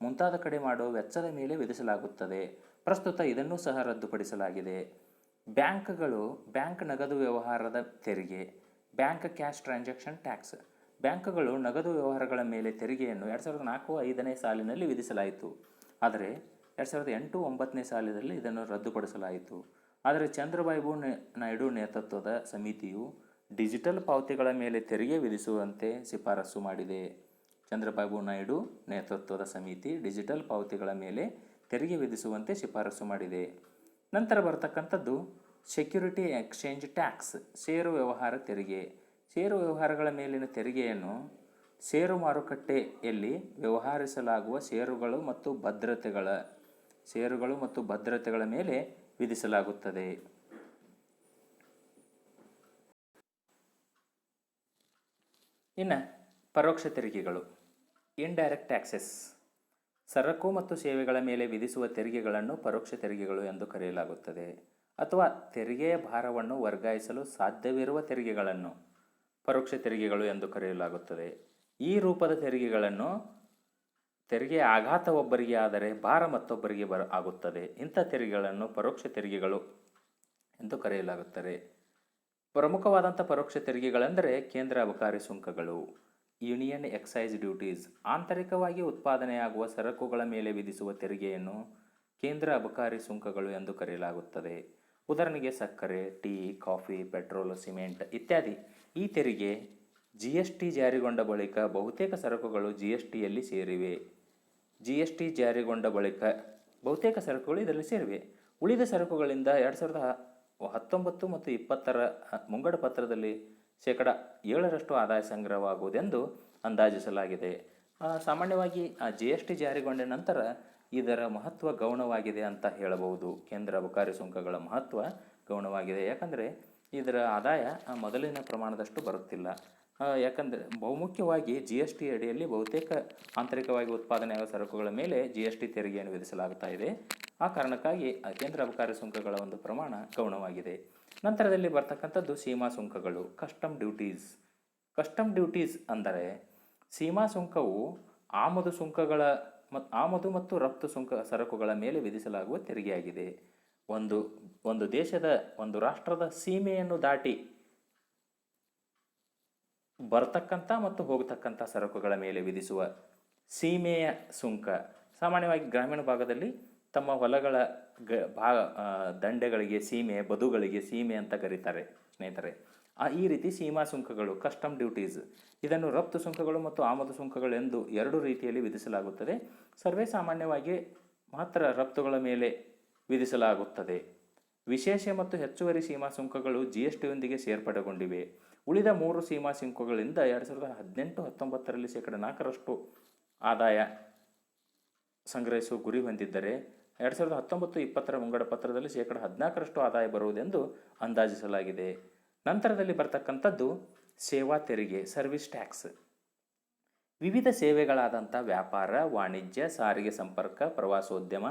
ಮುಂತಾದ ಕಡೆ ಮಾಡುವ ವೆಚ್ಚದ ಮೇಲೆ ವಿಧಿಸಲಾಗುತ್ತದೆ. ಪ್ರಸ್ತುತ ಇದನ್ನು ಸಹ ರದ್ದುಪಡಿಸಲಾಗಿದೆ. ಬ್ಯಾಂಕ್ ನಗದು ವ್ಯವಹಾರದ ತೆರಿಗೆ, ಬ್ಯಾಂಕ್ ಕ್ಯಾಶ್ ಟ್ರಾನ್ಸಾಕ್ಷನ್ ಟ್ಯಾಕ್ಸ್. ಬ್ಯಾಂಕ್ಗಳು ನಗದು ವ್ಯವಹಾರಗಳ ಮೇಲೆ ತೆರಿಗೆಯನ್ನು 2004-05ನೇ ಸಾಲಿನಲ್ಲಿ ವಿಧಿಸಲಾಯಿತು. ಆದರೆ 2008-09ನೇ ಸಾಲಿನಲ್ಲಿ ಇದನ್ನು ರದ್ದುಪಡಿಸಲಾಯಿತು. ಆದರೆ ಚಂದ್ರಬಾಬು ನಾಯ್ಡು ನೇತೃತ್ವದ ಸಮಿತಿಯು ಡಿಜಿಟಲ್ ಪಾವತಿಗಳ ಮೇಲೆ ತೆರಿಗೆ ವಿಧಿಸುವಂತೆ ಶಿಫಾರಸು ಮಾಡಿದೆ. ಚಂದ್ರಬಾಬು ನಾಯ್ಡು ನೇತೃತ್ವದ ಸಮಿತಿ ಡಿಜಿಟಲ್ ಪಾವತಿಗಳ ಮೇಲೆ ತೆರಿಗೆ ವಿಧಿಸುವಂತೆ ಶಿಫಾರಸು ಮಾಡಿದೆ. ನಂತರ ಬರ್ತಕ್ಕಂಥದ್ದು ಸೆಕ್ಯೂರಿಟಿ ಎಕ್ಸ್ಚೇಂಜ್ ಟ್ಯಾಕ್ಸ್, ಷೇರು ವ್ಯವಹಾರ ತೆರಿಗೆ. ಷೇರು ವ್ಯವಹಾರಗಳ ಮೇಲಿನ ತೆರಿಗೆಯನ್ನು ಷೇರು ಮಾರುಕಟ್ಟೆಯಲ್ಲಿ ವ್ಯವಹರಿಸಲಾಗುವ ಷೇರುಗಳು ಮತ್ತು ಭದ್ರತೆಗಳ ಮೇಲೆ ವಿಧಿಸಲಾಗುತ್ತದೆ. ಇನ್ನು ಪರೋಕ್ಷ ತೆರಿಗೆಗಳು, ಇಂಡೈರೆಕ್ಟ್ ಟ್ಯಾಕ್ಸಸ್. ಸರಕು ಮತ್ತು ಸೇವೆಗಳ ಮೇಲೆ ವಿಧಿಸುವ ತೆರಿಗೆಗಳನ್ನು ಪರೋಕ್ಷ ತೆರಿಗೆಗಳು ಎಂದು ಕರೆಯಲಾಗುತ್ತದೆ. ಅಥವಾ ತೆರಿಗೆಯ ಭಾರವನ್ನು ವರ್ಗಾಯಿಸಲು ಸಾಧ್ಯವಿರುವ ತೆರಿಗೆಗಳನ್ನು ಪರೋಕ್ಷ ತೆರಿಗೆಗಳು ಎಂದು ಕರೆಯಲಾಗುತ್ತದೆ. ಈ ರೂಪದ ತೆರಿಗೆಯ ಆಘಾತ ಒಬ್ಬರಿಗೆ ಆದರೆ ಭಾರ ಮತ್ತೊಬ್ಬರಿಗೆ ಆಗುತ್ತದೆ. ಇಂಥ ತೆರಿಗೆಗಳನ್ನು ಪರೋಕ್ಷ ತೆರಿಗೆಗಳು ಎಂದು ಕರೆಯಲಾಗುತ್ತದೆ. ಪ್ರಮುಖವಾದಂಥ ಪರೋಕ್ಷ ತೆರಿಗೆಗಳೆಂದರೆ ಕೇಂದ್ರ ಅಬಕಾರಿ ಸುಂಕಗಳು, ಯೂನಿಯನ್ ಎಕ್ಸೈಸ್ ಡ್ಯೂಟೀಸ್. ಆಂತರಿಕವಾಗಿ ಉತ್ಪಾದನೆಯಾಗುವ ಸರಕುಗಳ ಮೇಲೆ ವಿಧಿಸುವ ತೆರಿಗೆಯನ್ನು ಕೇಂದ್ರ ಅಬಕಾರಿ ಸುಂಕಗಳು ಎಂದು ಕರೆಯಲಾಗುತ್ತದೆ. ಉದಾಹರಣೆಗೆ ಸಕ್ಕರೆ, ಟೀ, ಕಾಫಿ, ಪೆಟ್ರೋಲ್, ಸಿಮೆಂಟ್ ಇತ್ಯಾದಿ. ಈ ತೆರಿಗೆ GST ಜಾರಿಗೊಂಡ ಬಳಿಕ ಬಹುತೇಕ ಸರಕುಗಳು GSTಯಲ್ಲಿ ಸೇರಿವೆ. GST ಜಾರಿಗೊಂಡ ಬಳಿಕ ಬಹುತೇಕ ಸರಕುಗಳು ಇದರಲ್ಲಿ ಸೇರಿವೆ. ಉಳಿದ ಸರಕುಗಳಿಂದ 2019 ಮತ್ತು 2020ರ ಮುಂಗಡ ಪತ್ರದಲ್ಲಿ 7% ಆದಾಯ ಸಂಗ್ರಹವಾಗುವುದೆಂದು ಅಂದಾಜಿಸಲಾಗಿದೆ. ಸಾಮಾನ್ಯವಾಗಿ GST ಜಾರಿಗೊಂಡ ನಂತರ ಇದರ ಮಹತ್ವ ಗೌಣವಾಗಿದೆ ಅಂತ ಹೇಳಬಹುದು. ಕೇಂದ್ರ ಅಬಕಾರಿ ಸುಂಕಗಳ ಮಹತ್ವ ಗೌಣವಾಗಿದೆ. ಯಾಕಂದರೆ ಇದರ ಆದಾಯ ಮೊದಲಿನ ಪ್ರಮಾಣದಷ್ಟು ಬರುತ್ತಿಲ್ಲ. ಯಾಕಂದರೆ ಬಹುಮುಖ್ಯವಾಗಿ GST ಅಡಿಯಲ್ಲಿ ಬಹುತೇಕ ಆಂತರಿಕವಾಗಿ ಉತ್ಪಾದನೆಯಾಗುವ ಸರಕುಗಳ ಮೇಲೆ GST ತೆರಿಗೆಯನ್ನು ವಿಧಿಸಲಾಗುತ್ತಾ ಇದೆ. ಆ ಕಾರಣಕ್ಕಾಗಿ ಕೇಂದ್ರ ಅಬಕಾರಿ ಸುಂಕಗಳ ಒಂದು ಪ್ರಮಾಣ ಗೌಣವಾಗಿದೆ. ನಂತರದಲ್ಲಿ ಬರ್ತಕ್ಕಂಥದ್ದು ಸೀಮಾ ಸುಂಕಗಳು, ಕಸ್ಟಮ್ ಡ್ಯೂಟೀಸ್. ಕಸ್ಟಮ್ ಡ್ಯೂಟೀಸ್ ಅಂದರೆ ಸೀಮಾ ಸುಂಕವು ಆಮದು ಮತ್ತು ರಫ್ತು ಸರಕುಗಳ ಮೇಲೆ ವಿಧಿಸಲಾಗುವ ತೆರಿಗೆಯಾಗಿದೆ. ಒಂದು ರಾಷ್ಟ್ರದ ಸೀಮೆಯನ್ನು ದಾಟಿ ಬರ್ತಕ್ಕಂಥ ಮತ್ತು ಹೋಗತಕ್ಕಂಥ ಸರಕುಗಳ ಮೇಲೆ ವಿಧಿಸುವ ಸೀಮೆಯ ಸುಂಕ. ಸಾಮಾನ್ಯವಾಗಿ ಗ್ರಾಮೀಣ ಭಾಗದಲ್ಲಿ ತಮ್ಮ ಹೊಲಗಳ ದಂಡೆಗಳಿಗೆ ಬದುಗಳಿಗೆ ಸೀಮೆ ಅಂತ ಕರೀತಾರೆ ಸ್ನೇಹಿತರೆ. ಈ ರೀತಿ ಸೀಮಾ ಸುಂಕಗಳು, ಕಸ್ಟಮ್ ಡ್ಯೂಟೀಸ್, ಇದನ್ನು ರಫ್ತು ಸುಂಕಗಳು ಮತ್ತು ಆಮದು ಸುಂಕಗಳು ಎಂದು ಎರಡು ರೀತಿಯಲ್ಲಿ ವಿಧಿಸಲಾಗುತ್ತದೆ. ಸರ್ವೇ ಸಾಮಾನ್ಯವಾಗಿ ಮಾತ್ರ ರಫ್ತುಗಳ ಮೇಲೆ ವಿಧಿಸಲಾಗುತ್ತದೆ. ವಿಶೇಷ ಮತ್ತು ಹೆಚ್ಚುವರಿ ಸೀಮಾ ಸುಂಕಗಳು GSTಯೊಂದಿಗೆ ಸೇರ್ಪಡೆಗೊಂಡಿವೆ. ಉಳಿದ 3 ಸೀಮಾ ಸುಂಕಗಳಿಂದ 2018-19ರಲ್ಲಿ 4% ಆದಾಯ ಸಂಗ್ರಹಿಸುವ ಗುರಿ ಹೊಂದಿದ್ದರೆ 2019-20ರ ಮುಂಗಡ ಪತ್ರದಲ್ಲಿ 14% ಆದಾಯ ಬರುವುದೆಂದು ಅಂದಾಜಿಸಲಾಗಿದೆ. ನಂತರದಲ್ಲಿ ಬರ್ತಕ್ಕಂಥದ್ದು ಸೇವಾ ತೆರಿಗೆ, ಸರ್ವಿಸ್ ಟ್ಯಾಕ್ಸ್. ವಿವಿಧ ಸೇವೆಗಳಾದಂಥ ವ್ಯಾಪಾರ, ವಾಣಿಜ್ಯ, ಸಾರಿಗೆ ಸಂಪರ್ಕ, ಪ್ರವಾಸೋದ್ಯಮ,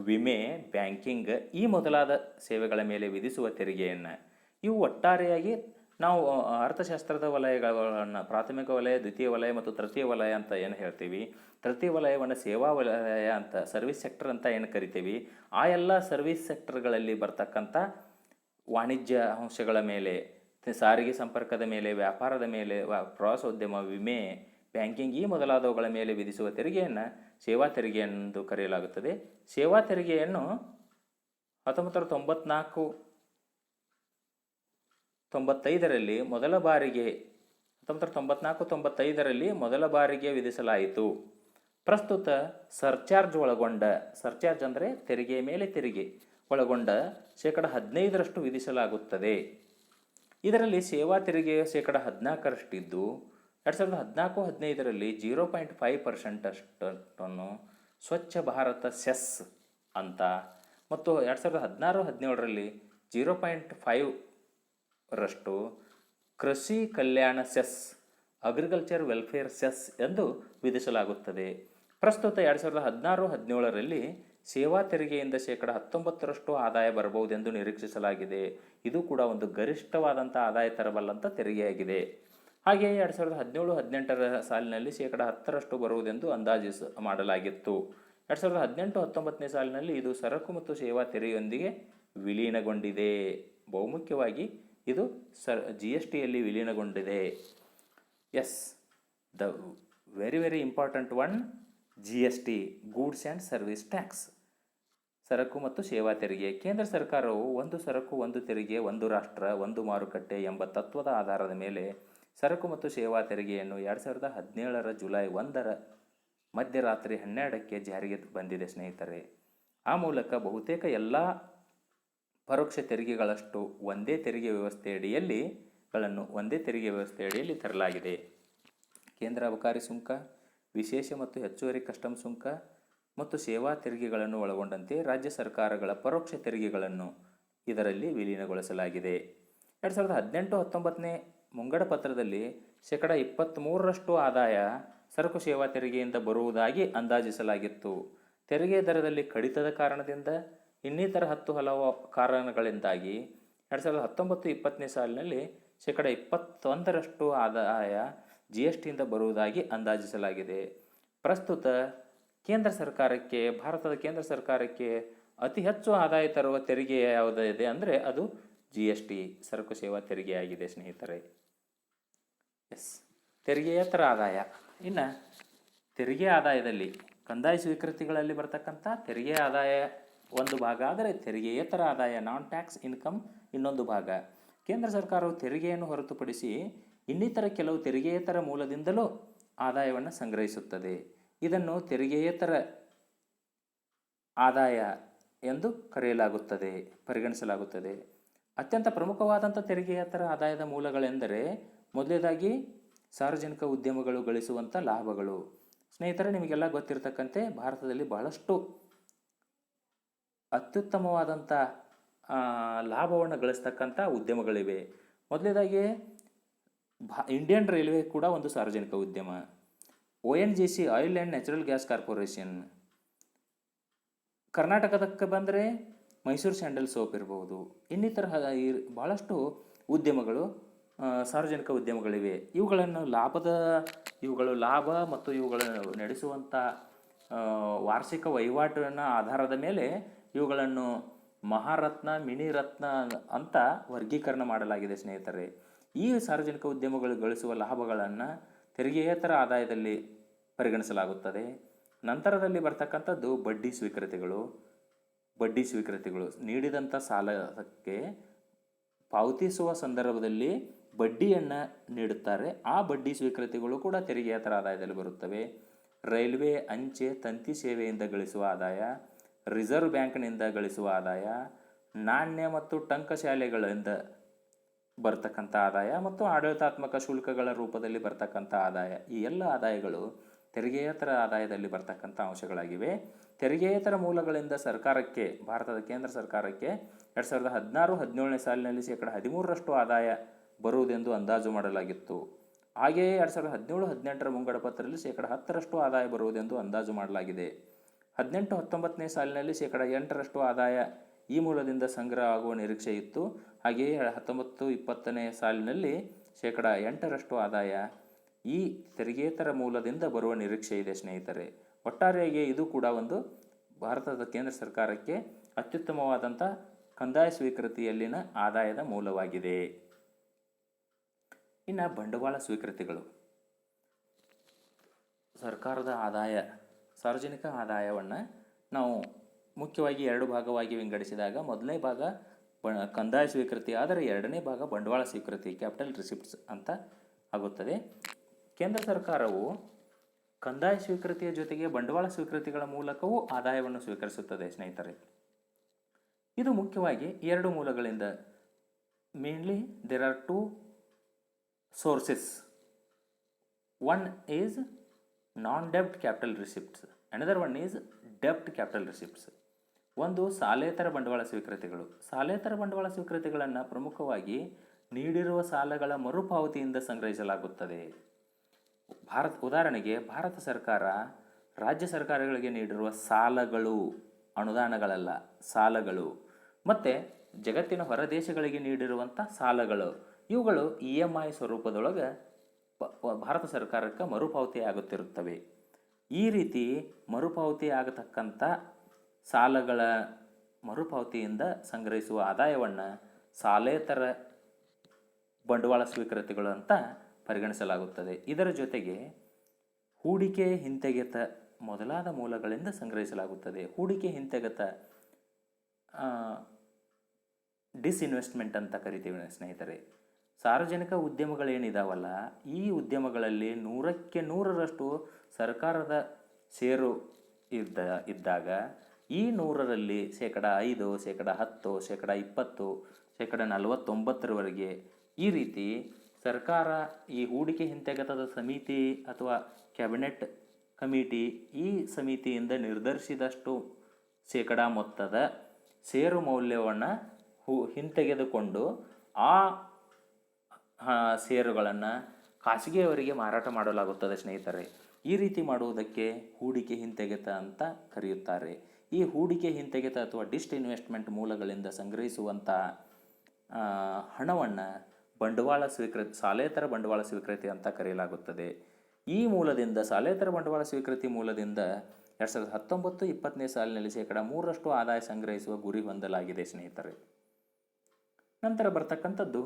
ವಿಮೆ, ಬ್ಯಾಂಕಿಂಗ್ ಈ ಮೊದಲಾದ ಸೇವೆಗಳ ಮೇಲೆ ವಿಧಿಸುವ ತೆರಿಗೆಯನ್ನು ಇವು ಒಟ್ಟಾರೆಯಾಗಿ ನಾವು ಅರ್ಥಶಾಸ್ತ್ರದ ವಲಯಗಳನ್ನು ಪ್ರಾಥಮಿಕ ವಲಯ, ದ್ವಿತೀಯ ವಲಯ ಮತ್ತು ತೃತೀಯ ವಲಯ ಅಂತ ಏನು ಹೇಳ್ತೀವಿ, ತೃತೀಯ ವಲಯವನ್ನು ಸೇವಾ ವಲಯ ಅಂತ, ಸರ್ವಿಸ್ ಸೆಕ್ಟರ್ ಅಂತ ಏನು ಕರಿತೀವಿ, ಆ ಎಲ್ಲ ಸರ್ವಿಸ್ ಸೆಕ್ಟರ್ಗಳಲ್ಲಿ ಬರ್ತಕ್ಕಂಥ ವಾಣಿಜ್ಯ ಅಂಶಗಳ ಮೇಲೆ, ಸಾರಿಗೆ ಸಂಪರ್ಕದ ಮೇಲೆ, ವ್ಯಾಪಾರದ ಮೇಲೆ, ಪ್ರವಾಸೋದ್ಯಮ, ವಿಮೆ, ಬ್ಯಾಂಕಿಂಗ್ ಈ ಮೊದಲಾದವುಗಳ ಮೇಲೆ ವಿಧಿಸುವ ತೆರಿಗೆಯನ್ನು ಸೇವಾ ತೆರಿಗೆ ಎಂದು ಕರೆಯಲಾಗುತ್ತದೆ. ಸೇವಾ ತೆರಿಗೆಯನ್ನು 1995ರಲ್ಲಿ ಮೊದಲ ಬಾರಿಗೆ ವಿಧಿಸಲಾಯಿತು. ಪ್ರಸ್ತುತ ಸರ್ಚಾರ್ಜ್ ಅಂದರೆ ತೆರಿಗೆಯ ಮೇಲೆ ತೆರಿಗೆ ಒಳಗೊಂಡ 15% ವಿಧಿಸಲಾಗುತ್ತದೆ. ಇದರಲ್ಲಿ ಸೇವಾ ತೆರಿಗೆಯ 14%ಇದ್ದು 2014-15ರಲ್ಲಿ 0.5% ಅಷ್ಟನ್ನು ಸ್ವಚ್ಛ ಭಾರತ ಸೆಸ್ ಅಂತ ಮತ್ತು 2016-17ರಲ್ಲಿ 0.5% ಕೃಷಿ ಕಲ್ಯಾಣ ಸೆಸ್, ಅಗ್ರಿಕಲ್ಚರ್ ವೆಲ್ಫೇರ್ ಸೆಸ್ ಎಂದು ವಿಧಿಸಲಾಗುತ್ತದೆ. ಪ್ರಸ್ತುತ 2016-17ರಲ್ಲಿ ಸೇವಾ ತೆರಿಗೆಯಿಂದ 19% ಆದಾಯ ಬರಬಹುದೆಂದು ನಿರೀಕ್ಷಿಸಲಾಗಿದೆ. ಇದು ಕೂಡ ಒಂದು ಗರಿಷ್ಠವಾದಂಥ ಆದಾಯ ತರಬಲ್ಲಂಥ ತೆರಿಗೆಯಾಗಿದೆ. ಹಾಗೆಯೇ 2017-18ರ ಸಾಲಿನಲ್ಲಿ 10% ಬರುವುದೆಂದು ಅಂದಾಜು ಮಾಡಲಾಗಿತ್ತು. 2018-19ನೇ ಸಾಲಿನಲ್ಲಿ ಇದು ಸರಕು ಮತ್ತು ಸೇವಾ ತೆರಿಗೆಯೊಂದಿಗೆ ವಿಲೀನಗೊಂಡಿದೆ. ಬಹುಮುಖ್ಯವಾಗಿ ಇದು GSTಯಲ್ಲಿ ವಿಲೀನಗೊಂಡಿದೆ. Yes, the very important one, GST, goods and service tax, ಸರಕು ಮತ್ತು ಸೇವಾ ತೆರಿಗೆ. ಕೇಂದ್ರ ಸರ್ಕಾರವು ಒಂದು ಸರಕು ಒಂದು ತೆರಿಗೆ ಒಂದು ರಾಷ್ಟ್ರ ಒಂದು ಮಾರುಕಟ್ಟೆ ಎಂಬ ತತ್ವದ ಆಧಾರದ ಮೇಲೆ ಸರಕು ಮತ್ತು ಸೇವಾ ತೆರಿಗೆಯನ್ನು 2017ರ ಜುಲೈ 1ರ ಮಧ್ಯರಾತ್ರಿ 12ಕ್ಕೆ ಜಾರಿಗೆ ಬಂದಿದೆ ಸ್ನೇಹಿತರೆ. ಆ ಮೂಲಕ ಬಹುತೇಕ ಎಲ್ಲ ಪರೋಕ್ಷ ತೆರಿಗೆಗಳಷ್ಟು ಒಂದೇ ತೆರಿಗೆ ವ್ಯವಸ್ಥೆಯಡಿಯಲ್ಲಿ ತರಲಾಗಿದೆ. ಕೇಂದ್ರ ಅಬಕಾರಿ ಸುಂಕ, ವಿಶೇಷ ಮತ್ತು ಹೆಚ್ಚುವರಿ ಕಸ್ಟಮ್ ಸುಂಕ ಮತ್ತು ಸೇವಾ ತೆರಿಗೆಗಳನ್ನು ಒಳಗೊಂಡಂತೆ ರಾಜ್ಯ ಸರ್ಕಾರಗಳ ಪರೋಕ್ಷ ತೆರಿಗೆಗಳನ್ನು ಇದರಲ್ಲಿ ವಿಲೀನಗೊಳಿಸಲಾಗಿದೆ. 2018-19ನೇ ಮುಂಗಡ ಪತ್ರದಲ್ಲಿ 23% ಆದಾಯ ಸರಕು ಸೇವಾ ತೆರಿಗೆಯಿಂದ ಬರುವುದಾಗಿ ಅಂದಾಜಿಸಲಾಗಿತ್ತು. ತೆರಿಗೆ ದರದಲ್ಲಿ ಕಡಿತದ ಕಾರಣದಿಂದ ಇನ್ನಿತರ ಹಲವು ಕಾರಣಗಳಿಂದಾಗಿ 2019-20ನೇ ಸಾಲಿನಲ್ಲಿ 21% ಆದಾಯ GSTಯಿಂದ ಬರುವುದಾಗಿ ಅಂದಾಜಿಸಲಾಗಿದೆ. ಪ್ರಸ್ತುತ ಭಾರತದ ಕೇಂದ್ರ ಸರ್ಕಾರಕ್ಕೆ ಅತಿ ಹೆಚ್ಚು ಆದಾಯ ತರುವ ತೆರಿಗೆ ಯಾವುದಿದೆ ಅಂದರೆ ಅದು GST, ಸರಕು ಸೇವಾ ತೆರಿಗೆಯಾಗಿದೆ ಸ್ನೇಹಿತರೆ. ಎಸ್, ತೆರಿಗೆಯೇತರ ಆದಾಯ. ಇನ್ನು ತೆರಿಗೆ ಆದಾಯದಲ್ಲಿ ಕಂದಾಯ ಸ್ವೀಕೃತಿಗಳಲ್ಲಿ ಬರ್ತಕ್ಕಂಥ ತೆರಿಗೆ ಆದಾಯ ಒಂದು ಭಾಗ ಆದರೆ ತೆರಿಗೆಯೇತರ ಆದಾಯ ನಾನ್ ಟ್ಯಾಕ್ಸ್ ಇನ್ಕಮ್ ಇನ್ನೊಂದು ಭಾಗ. ಕೇಂದ್ರ ಸರ್ಕಾರವು ತೆರಿಗೆಯನ್ನು ಹೊರತುಪಡಿಸಿ ಇನ್ನಿತರ ಕೆಲವು ತೆರಿಗೆಯೇತರ ಮೂಲದಿಂದಲೂ ಆದಾಯವನ್ನು ಸಂಗ್ರಹಿಸುತ್ತದೆ. ಇದನ್ನು ತೆರಿಗೆಯೇತರ ಆದಾಯ ಎಂದು ಪರಿಗಣಿಸಲಾಗುತ್ತದೆ. ಅತ್ಯಂತ ಪ್ರಮುಖವಾದಂಥ ತೆರಿಗೆಯೇತರ ಆದಾಯದ ಮೂಲಗಳೆಂದರೆ ಮೊದಲನೇದಾಗಿ ಸಾರ್ವಜನಿಕ ಉದ್ಯಮಗಳು ಗಳಿಸುವಂಥ ಲಾಭಗಳು. ಸ್ನೇಹಿತರೆ, ನಿಮಗೆಲ್ಲ ಗೊತ್ತಿರತಕ್ಕಂತೆ ಭಾರತದಲ್ಲಿ ಬಹಳಷ್ಟು ಅತ್ಯುತ್ತಮವಾದಂಥ ಲಾಭವನ್ನು ಗಳಿಸ್ತಕ್ಕಂಥ ಉದ್ಯಮಗಳಿವೆ. ಮೊದಲನೇದಾಗಿ ಇಂಡಿಯನ್ ರೈಲ್ವೆ ಕೂಡ ಒಂದು ಸಾರ್ವಜನಿಕ ಉದ್ಯಮ. ONGC, oil and natural gas corporation. ಕರ್ನಾಟಕದಕ್ಕೆ ಬಂದರೆ ಮೈಸೂರು ಸ್ಯಾಂಡಲ್ ಸೋಪ್ ಇರ್ಬೋದು. ಇನ್ನಿತರ ಭಾಳಷ್ಟು ಉದ್ಯಮಗಳು ಸಾರ್ವಜನಿಕ ಉದ್ಯಮಗಳಿವೆ. ಇವುಗಳು ಲಾಭ ಮತ್ತು ಇವುಗಳನ್ನು ನಡೆಸುವಂಥ ವಾರ್ಷಿಕ ವಹಿವಾಟಿನ ಆಧಾರದ ಮೇಲೆ ಇವುಗಳನ್ನು ಮಹಾರತ್ನ, ಮಿನಿ ರತ್ನ ಅಂತ ವರ್ಗೀಕರಣ ಮಾಡಲಾಗಿದೆ ಸ್ನೇಹಿತರೆ. ಈ ಸಾರ್ವಜನಿಕ ಉದ್ಯಮಗಳು ಗಳಿಸುವ ಲಾಭಗಳನ್ನು ತೆರಿಗೆಯೇತರ ಆದಾಯದಲ್ಲಿ ಪರಿಗಣಿಸಲಾಗುತ್ತದೆ. ನಂತರದಲ್ಲಿ ಬರ್ತಕ್ಕಂಥದ್ದು ಬಡ್ಡಿ ಸ್ವೀಕೃತಿಗಳು. ನೀಡಿದಂಥ ಸಾಲಕ್ಕೆ ಪಾವತಿಸುವ ಸಂದರ್ಭದಲ್ಲಿ ಬಡ್ಡಿಯನ್ನು ನೀಡುತ್ತಾರೆ. ಆ ಬಡ್ಡಿ ಸ್ವೀಕೃತಿಗಳು ಕೂಡ ತೆರಿಗೆಯೇತರ ಆದಾಯದಲ್ಲಿ ಬರುತ್ತವೆ. ರೈಲ್ವೆ, ಅಂಚೆ, ತಂತಿ ಸೇವೆಯಿಂದ ಗಳಿಸುವ ಆದಾಯ, ರಿಸರ್ವ್ ಬ್ಯಾಂಕ್ನಿಂದ ಗಳಿಸುವ ಆದಾಯ, ನಾಣ್ಯ ಮತ್ತು ಟಂಕಶಾಲೆಗಳಿಂದ ಬರ್ತಕ್ಕಂಥ ಆದಾಯ ಮತ್ತು ಆಡಳಿತಾತ್ಮಕ ಶುಲ್ಕಗಳ ರೂಪದಲ್ಲಿ ಬರ್ತಕ್ಕಂಥ ಆದಾಯ. ಈ ಎಲ್ಲ ಆದಾಯಗಳು ತೆರಿಗೆಯೇತರ ಆದಾಯದಲ್ಲಿ ಬರ್ತಕ್ಕಂಥ ಅಂಶಗಳಾಗಿವೆ. ತೆರಿಗೆಯೇತರ ಮೂಲಗಳಿಂದ ಭಾರತದ ಕೇಂದ್ರ ಸರ್ಕಾರಕ್ಕೆ 2016-17ನೇ ಸಾಲಿನಲ್ಲಿ 13% ಆದಾಯ ಬರುವುದೆಂದು ಅಂದಾಜು ಮಾಡಲಾಗಿತ್ತು. ಹಾಗೆಯೇ 2017-18 ಮುಂಗಡ ಪತ್ರದಲ್ಲಿ ಶೇಕಡ 10ರಷ್ಟು ಆದಾಯ ಬರುವುದೆಂದು ಅಂದಾಜು ಮಾಡಲಾಗಿದೆ. 18-19ನೇ ಸಾಲಿನಲ್ಲಿ ಶೇಕಡ 8ರಷ್ಟು ಆದಾಯ ಈ ಮೂಲದಿಂದ ಸಂಗ್ರಹ ಆಗುವ ನಿರೀಕ್ಷೆ ಇತ್ತು. ಹಾಗೆಯೇ 19-20ನೇ ಸಾಲಿನಲ್ಲಿ ಶೇಕಡ 8ರಷ್ಟು ಆದಾಯ ಈ ತೆರಿಗೆಯೇತರ ಮೂಲದಿಂದ ಬರುವ ನಿರೀಕ್ಷೆ ಇದೆ ಸ್ನೇಹಿತರೆ. ಒಟ್ಟಾರೆಯಾಗಿ ಇದು ಕೂಡ ಒಂದು ಭಾರತದ ಕೇಂದ್ರ ಸರ್ಕಾರಕ್ಕೆ ಅತ್ಯುತ್ತಮವಾದಂಥ ಕಂದಾಯ ಸ್ವೀಕೃತಿಯಲ್ಲಿನ ಆದಾಯದ ಮೂಲವಾಗಿದೆ. ಇನ್ನು ಬಂಡವಾಳ ಸ್ವೀಕೃತಿಗಳು. ಸರ್ಕಾರದ ಆದಾಯ, ಸಾರ್ವಜನಿಕ ಆದಾಯವನ್ನು ನಾವು ಮುಖ್ಯವಾಗಿ 2 ಭಾಗವಾಗಿ ವಿಂಗಡಿಸಿದಾಗ ಮೊದಲನೇ ಭಾಗ ಕಂದಾಯ ಸ್ವೀಕೃತಿ ಆದರೆ ಎರಡನೇ ಭಾಗ ಬಂಡವಾಳ ಸ್ವೀಕೃತಿ, ಕ್ಯಾಪಿಟಲ್ ರಿಸಿಪ್ಟ್ಸ್ ಅಂತ ಆಗುತ್ತದೆ. ಕೇಂದ್ರ ಸರ್ಕಾರವು ಕಂದಾಯ ಸ್ವೀಕೃತಿಯ ಜೊತೆಗೆ ಬಂಡವಾಳ ಸ್ವೀಕೃತಿಗಳ ಮೂಲಕವೂ ಆದಾಯವನ್ನು ಸ್ವೀಕರಿಸುತ್ತದೆ ಸ್ನೇಹಿತರೆ. ಇದು ಮುಖ್ಯವಾಗಿ 2 ಮೂಲಗಳಿಂದ. Mainly there are 2 sources. One is non-debt capital receipts. Another one is debt capital receipts. ಒಂದು ಸಾಲೇತರ ಬಂಡವಾಳ ಸ್ವೀಕೃತಿಗಳು. ಸಾಲೇತರ ಬಂಡವಾಳ ಸ್ವೀಕೃತಿಗಳನ್ನು ಪ್ರಮುಖವಾಗಿ ನೀಡಿರುವ ಸಾಲಗಳ ಮರುಪಾವತಿಯಿಂದ ಸಂಗ್ರಹಿಸಲಾಗುತ್ತದೆ. ಉದಾಹರಣೆಗೆ ಭಾರತ ಸರ್ಕಾರ ರಾಜ್ಯ ಸರ್ಕಾರಗಳಿಗೆ ನೀಡಿರುವ ಸಾಲಗಳು, ಅನುದಾನಗಳಲ್ಲ, ಸಾಲಗಳು, ಮತ್ತು ಜಗತ್ತಿನ ಹೊರ ದೇಶಗಳಿಗೆ ನೀಡಿರುವಂಥ ಸಾಲಗಳು, ಇವುಗಳು EMI ಸ್ವರೂಪದೊಳಗೆ ಭಾರತ ಸರ್ಕಾರಕ್ಕೆ ಮರುಪಾವತಿ ಆಗುತ್ತಿರುತ್ತವೆ. ಈ ರೀತಿ ಮರುಪಾವತಿ ಆಗತಕ್ಕಂಥ ಸಾಲಗಳ ಮರುಪಾವತಿಯಿಂದ ಸಂಗ್ರಹಿಸುವ ಆದಾಯವನ್ನು ಸಾಲೇತರ ಬಂಡವಾಳ ಸ್ವೀಕೃತಿಗಳು ಅಂತ ಪರಿಗಣಿಸಲಾಗುತ್ತದೆ. ಇದರ ಜೊತೆಗೆ ಹೂಡಿಕೆ ಹಿಂತೆಗೆತ ಮೊದಲಾದ ಮೂಲಗಳಿಂದ ಸಂಗ್ರಹಿಸಲಾಗುತ್ತದೆ. ಹೂಡಿಕೆ ಹಿಂತೆಗೆತ ಡಿಸ್ಇನ್ವೆಸ್ಟ್ಮೆಂಟ್ ಅಂತ ಕರಿತೀವಿ ಸ್ನೇಹಿತರೆ. ಸಾರ್ವಜನಿಕ ಉದ್ಯಮಗಳೇನಿದಾವಲ್ಲ, ಈ ಉದ್ಯಮಗಳಲ್ಲಿ 100ಕ್ಕೆ 100ರಷ್ಟು ಸರ್ಕಾರದ ಷೇರು ಇದ್ದಾಗ ಈ 100ರಲ್ಲಿ ಶೇಕಡ 5, ಶೇಕಡ 10, ಶೇಕಡ 20, ಶೇಕಡ 49ರವರೆಗೆ ಈ ರೀತಿ ಸರ್ಕಾರ ಈ ಹೂಡಿಕೆ ಹಿಂತೆಗೆತದ ಸಮಿತಿ ಅಥವಾ ಕ್ಯಾಬಿನೆಟ್ ಕಮಿಟಿ ಈ ಸಮಿತಿಯಿಂದ ನಿರ್ಧರಿಸಿದಷ್ಟು ಶೇಕಡ ಮೊತ್ತದ ಷೇರು ಮೌಲ್ಯವನ್ನು ಹಿಂತೆಗೆದುಕೊಂಡು ಆ ಷೇರುಗಳನ್ನು ಖಾಸಗಿಯವರಿಗೆ ಮಾರಾಟ ಮಾಡಲಾಗುತ್ತದೆ ಸ್ನೇಹಿತರೆ. ಈ ರೀತಿ ಮಾಡುವುದಕ್ಕೆ ಹೂಡಿಕೆ ಹಿಂತೆಗೆತ ಅಂತ ಕರೆಯುತ್ತಾರೆ. ಈ ಹೂಡಿಕೆ ಹಿಂತೆಗೆತ ಅಥವಾ ಡಿಸ್ಇನ್ವೆಸ್ಟ್ಮೆಂಟ್ ಮೂಲಗಳಿಂದ ಸಂಗ್ರಹಿಸುವಂಥ ಹಣವನ್ನು ಬಂಡವಾಳ ಸ್ವೀಕೃತಿ, ಸಾಲೇತರ ಬಂಡವಾಳ ಸ್ವೀಕೃತಿ ಅಂತ ಕರೆಯಲಾಗುತ್ತದೆ. ಈ ಮೂಲದಿಂದ, ಸಾಲೇತರ ಬಂಡವಾಳ ಸ್ವೀಕೃತಿ ಮೂಲದಿಂದ 2019-20ನೇ ಸಾಲಿನಲ್ಲಿ ಶೇಕಡ 3ರಷ್ಟು ಆದಾಯ ಸಂಗ್ರಹಿಸುವ ಗುರಿ ಹೊಂದಲಾಗಿದೆ ಸ್ನೇಹಿತರೆ. ನಂತರ ಬರ್ತಕ್ಕಂಥದ್ದು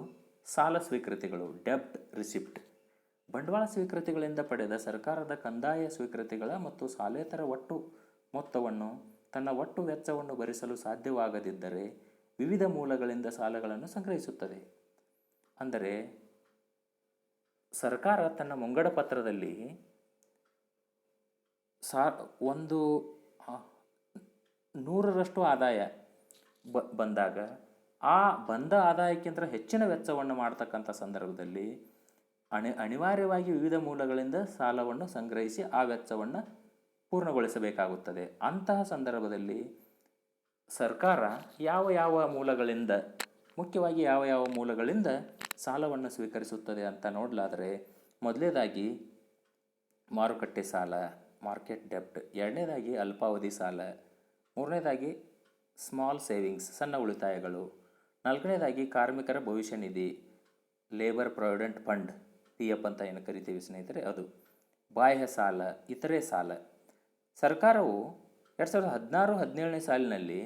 ಸಾಲ ಸ್ವೀಕೃತಿಗಳು, ಡೆಬ್ಟ್ ರಿಸಿಪ್ಟ್. ಬಂಡವಾಳ ಸ್ವೀಕೃತಿಗಳಿಂದ ಪಡೆದ ಸರ್ಕಾರದ ಕಂದಾಯ ಸ್ವೀಕೃತಿಗಳ ಮತ್ತು ಸಾಲೇತರ ಒಟ್ಟು ಮೊತ್ತವನ್ನು ತನ್ನ ಒಟ್ಟು ವೆಚ್ಚವನ್ನು ಭರಿಸಲು ಸಾಧ್ಯವಾಗದಿದ್ದರೆ ವಿವಿಧ ಮೂಲಗಳಿಂದ ಸಾಲಗಳನ್ನು ಸಂಗ್ರಹಿಸುತ್ತದೆ. ಅಂದರೆ ಸರ್ಕಾರ ತನ್ನ ಮುಂಗಡ ಪತ್ರದಲ್ಲಿ ಒಂದು 100ರಷ್ಟು ಆದಾಯ ಬಂದಾಗ ಆ ಬಂದ ಆದಾಯಕ್ಕಿಂತ ಹೆಚ್ಚಿನ ವೆಚ್ಚವನ್ನು ಮಾಡ್ತಕ್ಕಂಥ ಸಂದರ್ಭದಲ್ಲಿ ಅನಿವಾರ್ಯವಾಗಿ ವಿವಿಧ ಮೂಲಗಳಿಂದ ಸಾಲವನ್ನು ಸಂಗ್ರಹಿಸಿ ಆ ವೆಚ್ಚವನ್ನು ಪೂರ್ಣಗೊಳಿಸಬೇಕಾಗುತ್ತದೆ. ಅಂತಹ ಸಂದರ್ಭದಲ್ಲಿ ಸರ್ಕಾರ ಯಾವ ಮೂಲಗಳಿಂದ, ಮುಖ್ಯವಾಗಿ ಯಾವ ಮೂಲಗಳಿಂದ ಸಾಲವನ್ನು ಸ್ವೀಕರಿಸುತ್ತದೆ ಅಂತ ನೋಡಲಾದರೆ, ಮೊದಲನೇದಾಗಿ ಮಾರುಕಟ್ಟೆ ಸಾಲ, ಮಾರ್ಕೆಟ್ ಡೆಬ್ಟ್. ಎರಡನೇದಾಗಿ ಅಲ್ಪಾವಧಿ ಸಾಲ. ಮೂರನೇದಾಗಿ ಸ್ಮಾಲ್ ಸೇವಿಂಗ್ಸ್, ಸಣ್ಣ ಉಳಿತಾಯಗಳು. ನಾಲ್ಕನೇದಾಗಿ ಕಾರ್ಮಿಕರ ಭವಿಷ್ಯ ನಿಧಿ, ಲೇಬರ್ ಪ್ರಾವಿಡೆಂಟ್ ಫಂಡ್, PF ಅಂತ ಏನು ಕರಿತೀವಿ ಸ್ನೇಹಿತರೆ, ಅದು. ಬಾಹ್ಯ ಸಾಲ, ಇತರೆ ಸಾಲ. ಸರ್ಕಾರವು 2016-17ನೇ ಸಾಲಿನಲ್ಲಿ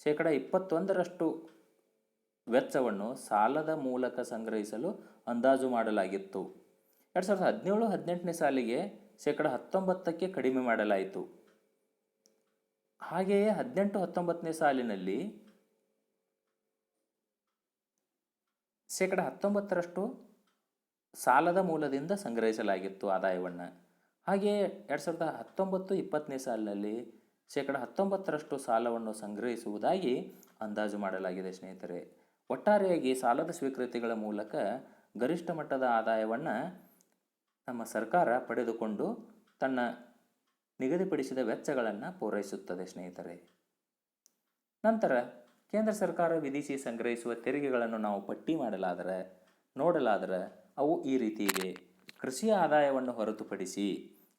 ಶೇಕಡ 21ರಷ್ಟು ವೆಚ್ಚವನ್ನು ಸಾಲದ ಮೂಲಕ ಸಂಗ್ರಹಿಸಲು ಅಂದಾಜು ಮಾಡಲಾಗಿತ್ತು. 2017-18ನೇ ಸಾಲಿಗೆ ಶೇಕಡ 19ಕ್ಕೆ ಕಡಿಮೆ ಮಾಡಲಾಯಿತು. ಹಾಗೆಯೇ 18-19ನೇ ಸಾಲಿನಲ್ಲಿ ಶೇಕಡ 19ರಷ್ಟು ಸಾಲದ ಮೂಲದಿಂದ ಸಂಗ್ರಹಿಸಲಾಗಿತ್ತು ಆದಾಯವನ್ನು. ಹಾಗೆಯೇ 2019-20ನೇ ಸಾಲಿನಲ್ಲಿ ಶೇಕಡ 19ರಷ್ಟು ಸಾಲವನ್ನು ಸಂಗ್ರಹಿಸುವುದಾಗಿ ಅಂದಾಜು ಮಾಡಲಾಗಿದೆ ಸ್ನೇಹಿತರೆ. ಒಟ್ಟಾರೆಯಾಗಿ ಸಾಲದ ಸ್ವೀಕೃತಿಗಳ ಮೂಲಕ ಗರಿಷ್ಠ ಮಟ್ಟದ ಆದಾಯವನ್ನು ನಮ್ಮ ಸರ್ಕಾರ ಪಡೆದುಕೊಂಡು ತನ್ನ ನಿಗದಿಪಡಿಸಿದ ವೆಚ್ಚಗಳನ್ನು ಪೂರೈಸುತ್ತದೆ ಸ್ನೇಹಿತರೆ. ನಂತರ ಕೇಂದ್ರ ಸರ್ಕಾರ ವಿಧಿಸಿ ಸಂಗ್ರಹಿಸುವ ತೆರಿಗೆಗಳನ್ನು ನಾವು ಪಟ್ಟಿ ನೋಡಲಾದರೆ ಅವು ಈ ರೀತಿ ಇವೆ. ಕೃಷಿ ಆದಾಯವನ್ನು ಹೊರತುಪಡಿಸಿ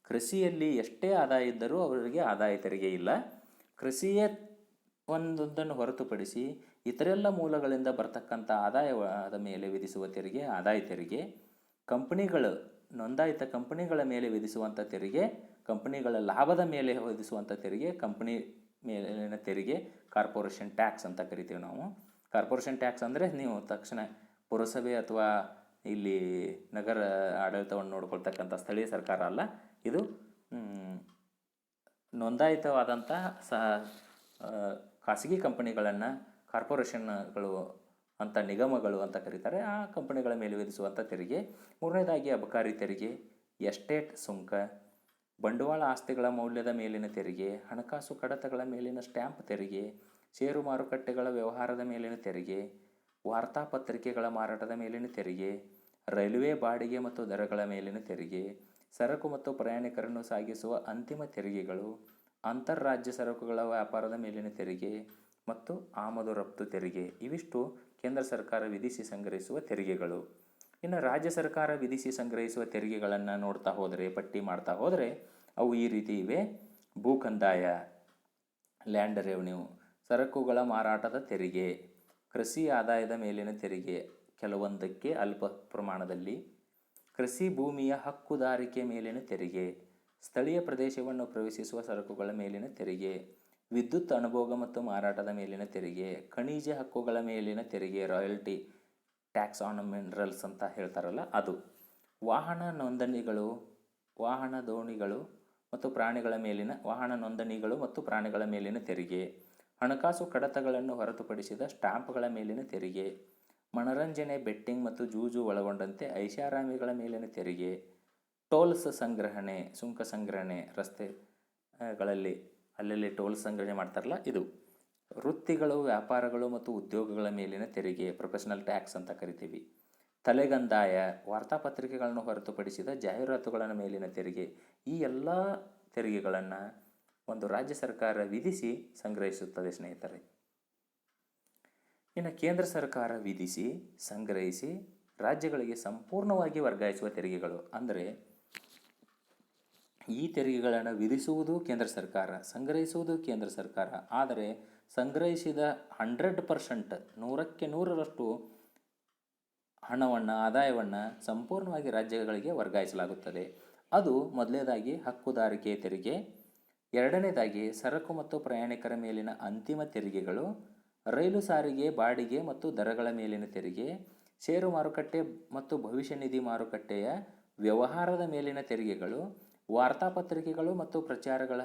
ಕೃಷಿಯಲ್ಲಿ ಎಷ್ಟೇ ಆದಾಯ ಇದ್ದರೂ ಅವರಿಗೆ ಆದಾಯ ತೆರಿಗೆ ಇಲ್ಲ. ಕೃಷಿಯೇ ಒಂದೊಂದನ್ನು ಹೊರತುಪಡಿಸಿ ಇತರೆಲ್ಲ ಮೂಲಗಳಿಂದ ಬರ್ತಕ್ಕಂಥ ಆದಾಯದ ಮೇಲೆ ವಿಧಿಸುವ ತೆರಿಗೆ ಆದಾಯ ತೆರಿಗೆ. ಕಂಪನಿಗಳು, ನೋಂದಾಯಿತ ಕಂಪನಿಗಳ ಮೇಲೆ ವಿಧಿಸುವಂಥ ತೆರಿಗೆ, ಕಂಪನಿಗಳ ಲಾಭದ ಮೇಲೆ ವಿಧಿಸುವಂಥ ತೆರಿಗೆ ಕಂಪನಿ ಮೇಲಿನ ತೆರಿಗೆ ಕಾರ್ಪೊರೇಷನ್ ಟ್ಯಾಕ್ಸ್ ಅಂತ ಕರಿತೀವಿ ನಾವು. ಕಾರ್ಪೊರೇಷನ್ ಟ್ಯಾಕ್ಸ್ ಅಂದರೆ ನೀವು ತಕ್ಷಣ ಪುರಸಭೆ ಅಥವಾ ಇಲ್ಲಿ ನಗರ ಆಡಳಿತವನ್ನು ನೋಡ್ಕೊಳ್ತಕ್ಕಂಥ ಸ್ಥಳೀಯ ಸರ್ಕಾರ ಅಲ್ಲ, ಇದು ನೋಂದಾಯಿತವಾದಂಥ ಖಾಸಗಿ ಕಂಪನಿಗಳನ್ನು ಕಾರ್ಪೊರೇಷನ್ಗಳು ಅಂತ ನಿಗಮಗಳು ಅಂತ ಕರೀತಾರೆ. ಆ ಕಂಪನಿಗಳ ಮೇಲೆ ವಿಧಿಸುವಂಥ ತೆರಿಗೆ. ಮೂರನೇದಾಗಿ ಅಬಕಾರಿ ತೆರಿಗೆ, ಎಸ್ಟೇಟ್ ಸುಂಕ, ಬಂಡವಾಳ ಆಸ್ತಿಗಳ ಮೌಲ್ಯದ ಮೇಲಿನ ತೆರಿಗೆ, ಹಣಕಾಸು ಕಡತಗಳ ಮೇಲಿನ ಸ್ಟ್ಯಾಂಪ್ ತೆರಿಗೆ, ಷೇರು ಮಾರುಕಟ್ಟೆಗಳ ವ್ಯವಹಾರದ ಮೇಲಿನ ತೆರಿಗೆ, ವಾರ್ತಾಪತ್ರಿಕೆಗಳ ಮಾರಾಟದ ಮೇಲಿನ ತೆರಿಗೆ, ರೈಲ್ವೆ ಬಾಡಿಗೆ ಮತ್ತು ದರಗಳ ಮೇಲಿನ ತೆರಿಗೆ, ಸರಕು ಮತ್ತು ಪ್ರಯಾಣಿಕರನ್ನು ಸಾಗಿಸುವ ಅಂತಿಮ ತೆರಿಗೆಗಳು, ಅಂತಾರಾಜ್ಯ ಸರಕುಗಳ ವ್ಯಾಪಾರದ ಮೇಲಿನ ತೆರಿಗೆ ಮತ್ತು ಆಮದು ರಫ್ತು ತೆರಿಗೆ. ಇವಿಷ್ಟು ಕೇಂದ್ರ ಸರ್ಕಾರ ವಿಧಿಸಿ ಸಂಗ್ರಹಿಸುವ ತೆರಿಗೆಗಳು. ಇನ್ನು ರಾಜ್ಯ ಸರ್ಕಾರ ವಿಧಿಸಿ ಸಂಗ್ರಹಿಸುವ ತೆರಿಗೆಗಳನ್ನು ನೋಡ್ತಾ ಹೋದರೆ, ಪಟ್ಟಿ ಮಾಡ್ತಾ ಹೋದರೆ ಅವು ಈ ರೀತಿ ಇವೆ. ಭೂ ಕಂದಾಯ, ಲ್ಯಾಂಡ್ ರೆವೆನ್ಯೂ, ಸರಕುಗಳ ಮಾರಾಟದ ತೆರಿಗೆ, ಕೃಷಿ ಆದಾಯದ ಮೇಲಿನ ತೆರಿಗೆ ಕೆಲವೊಂದಕ್ಕೆ ಅಲ್ಪ ಪ್ರಮಾಣದಲ್ಲಿ, ಕೃಷಿ ಭೂಮಿಯ ಹಕ್ಕುದಾರಿಕೆ ಮೇಲಿನ ತೆರಿಗೆ, ಸ್ಥಳೀಯ ಪ್ರದೇಶವನ್ನು ಪ್ರವೇಶಿಸುವ ಸರಕುಗಳ ಮೇಲಿನ ತೆರಿಗೆ, ವಿದ್ಯುತ್ ಅನುಭೋಗ ಮತ್ತು ಮಾರಾಟದ ಮೇಲಿನ ತೆರಿಗೆ, ಖನಿಜ ಹಕ್ಕುಗಳ ಮೇಲಿನ ತೆರಿಗೆ, ರಾಯಲ್ಟಿ ಟ್ಯಾಕ್ಸ್ ಆನ್ ಮಿನರಲ್ಸ್ ಅಂತ ಹೇಳ್ತಾರಲ್ಲ ಅದು, ವಾಹನ ನೋಂದಣಿಗಳು, ವಾಹನ ದೋಣಿಗಳು ಮತ್ತು ಪ್ರಾಣಿಗಳ ಮೇಲಿನ ವಾಹನ ನೋಂದಣಿಗಳು ಮತ್ತು ಪ್ರಾಣಿಗಳ ಮೇಲಿನ ತೆರಿಗೆ, ಹಣಕಾಸು ಕಡತಗಳನ್ನು ಹೊರತುಪಡಿಸಿದ ಸ್ಟಾಂಪ್ಗಳ ಮೇಲಿನ ತೆರಿಗೆ, ಮನರಂಜನೆ, ಬೆಟ್ಟಿಂಗ್ ಮತ್ತು ಜೂಜು ಒಳಗೊಂಡಂತೆ ಐಷಾರಾಮಿಗಳ ಮೇಲಿನ ತೆರಿಗೆ, ಟೋಲ್ಸ್ ಸಂಗ್ರಹಣೆ, ಸುಂಕ ಸಂಗ್ರಹಣೆ, ರಸ್ತೆಗಳಲ್ಲಿ ಅಲ್ಲಲ್ಲಿ ಟೋಲ್ ಸಂಗ್ರಹಣೆ ಮಾಡ್ತಾರಲ್ಲ ಇದು, ವೃತ್ತಿಗಳು, ವ್ಯಾಪಾರಗಳು ಮತ್ತು ಉದ್ಯೋಗಗಳ ಮೇಲಿನ ತೆರಿಗೆ, ಪ್ರೊಫೆಷನಲ್ ಟ್ಯಾಕ್ಸ್ ಅಂತ ಕರಿತೀವಿ, ತಲೆಗಂದಾಯ, ವಾರ್ತಾಪತ್ರಿಕೆಗಳನ್ನು ಹೊರತುಪಡಿಸಿದ ಜಾಹೀರಾತುಗಳ ಮೇಲಿನ ತೆರಿಗೆ. ಈ ಎಲ್ಲ ತೆರಿಗೆಗಳನ್ನು ಒಂದು ರಾಜ್ಯ ಸರ್ಕಾರ ವಿಧಿಸಿ ಸಂಗ್ರಹಿಸುತ್ತದೆ ಸ್ನೇಹಿತರೆ. ಇನ್ನು ಕೇಂದ್ರ ಸರ್ಕಾರ ವಿಧಿಸಿ ಸಂಗ್ರಹಿಸಿ ರಾಜ್ಯಗಳಿಗೆ ಸಂಪೂರ್ಣವಾಗಿ ವರ್ಗಾಯಿಸುವ ತೆರಿಗೆಗಳು. ಅಂದರೆ ಈ ತೆರಿಗೆಗಳನ್ನು ವಿಧಿಸುವುದು ಕೇಂದ್ರ ಸರ್ಕಾರ, ಸಂಗ್ರಹಿಸುವುದು ಕೇಂದ್ರ ಸರ್ಕಾರ. ಆದರೆ ಸಂಗ್ರಹಿಸಿದ 100%, 100% ಹಣವನ್ನು, ಆದಾಯವನ್ನು ಸಂಪೂರ್ಣವಾಗಿ ರಾಜ್ಯಗಳಿಗೆ ವರ್ಗಾಯಿಸಲಾಗುತ್ತದೆ. ಅದು ಮೊದಲನೇದಾಗಿ ಹಕ್ಕುದಾರಿಕೆ ತೆರಿಗೆ, ಎರಡನೇದಾಗಿ ಸರಕು ಮತ್ತು ಪ್ರಯಾಣಿಕರ ಮೇಲಿನ ಅಂತಿಮ ತೆರಿಗೆಗಳು, ರೈಲು ಸಾರಿಗೆ ಬಾಡಿಗೆ ಮತ್ತು ದರಗಳ ಮೇಲಿನ ತೆರಿಗೆ, ಷೇರು ಮಾರುಕಟ್ಟೆ ಮತ್ತು ಭವಿಷ್ಯ ನಿಧಿ ಮಾರುಕಟ್ಟೆಯ ವ್ಯವಹಾರದ ಮೇಲಿನ ತೆರಿಗೆಗಳು, ವಾರ್ತಾಪತ್ರಿಕೆಗಳು ಮತ್ತು ಪ್ರಚಾರಗಳ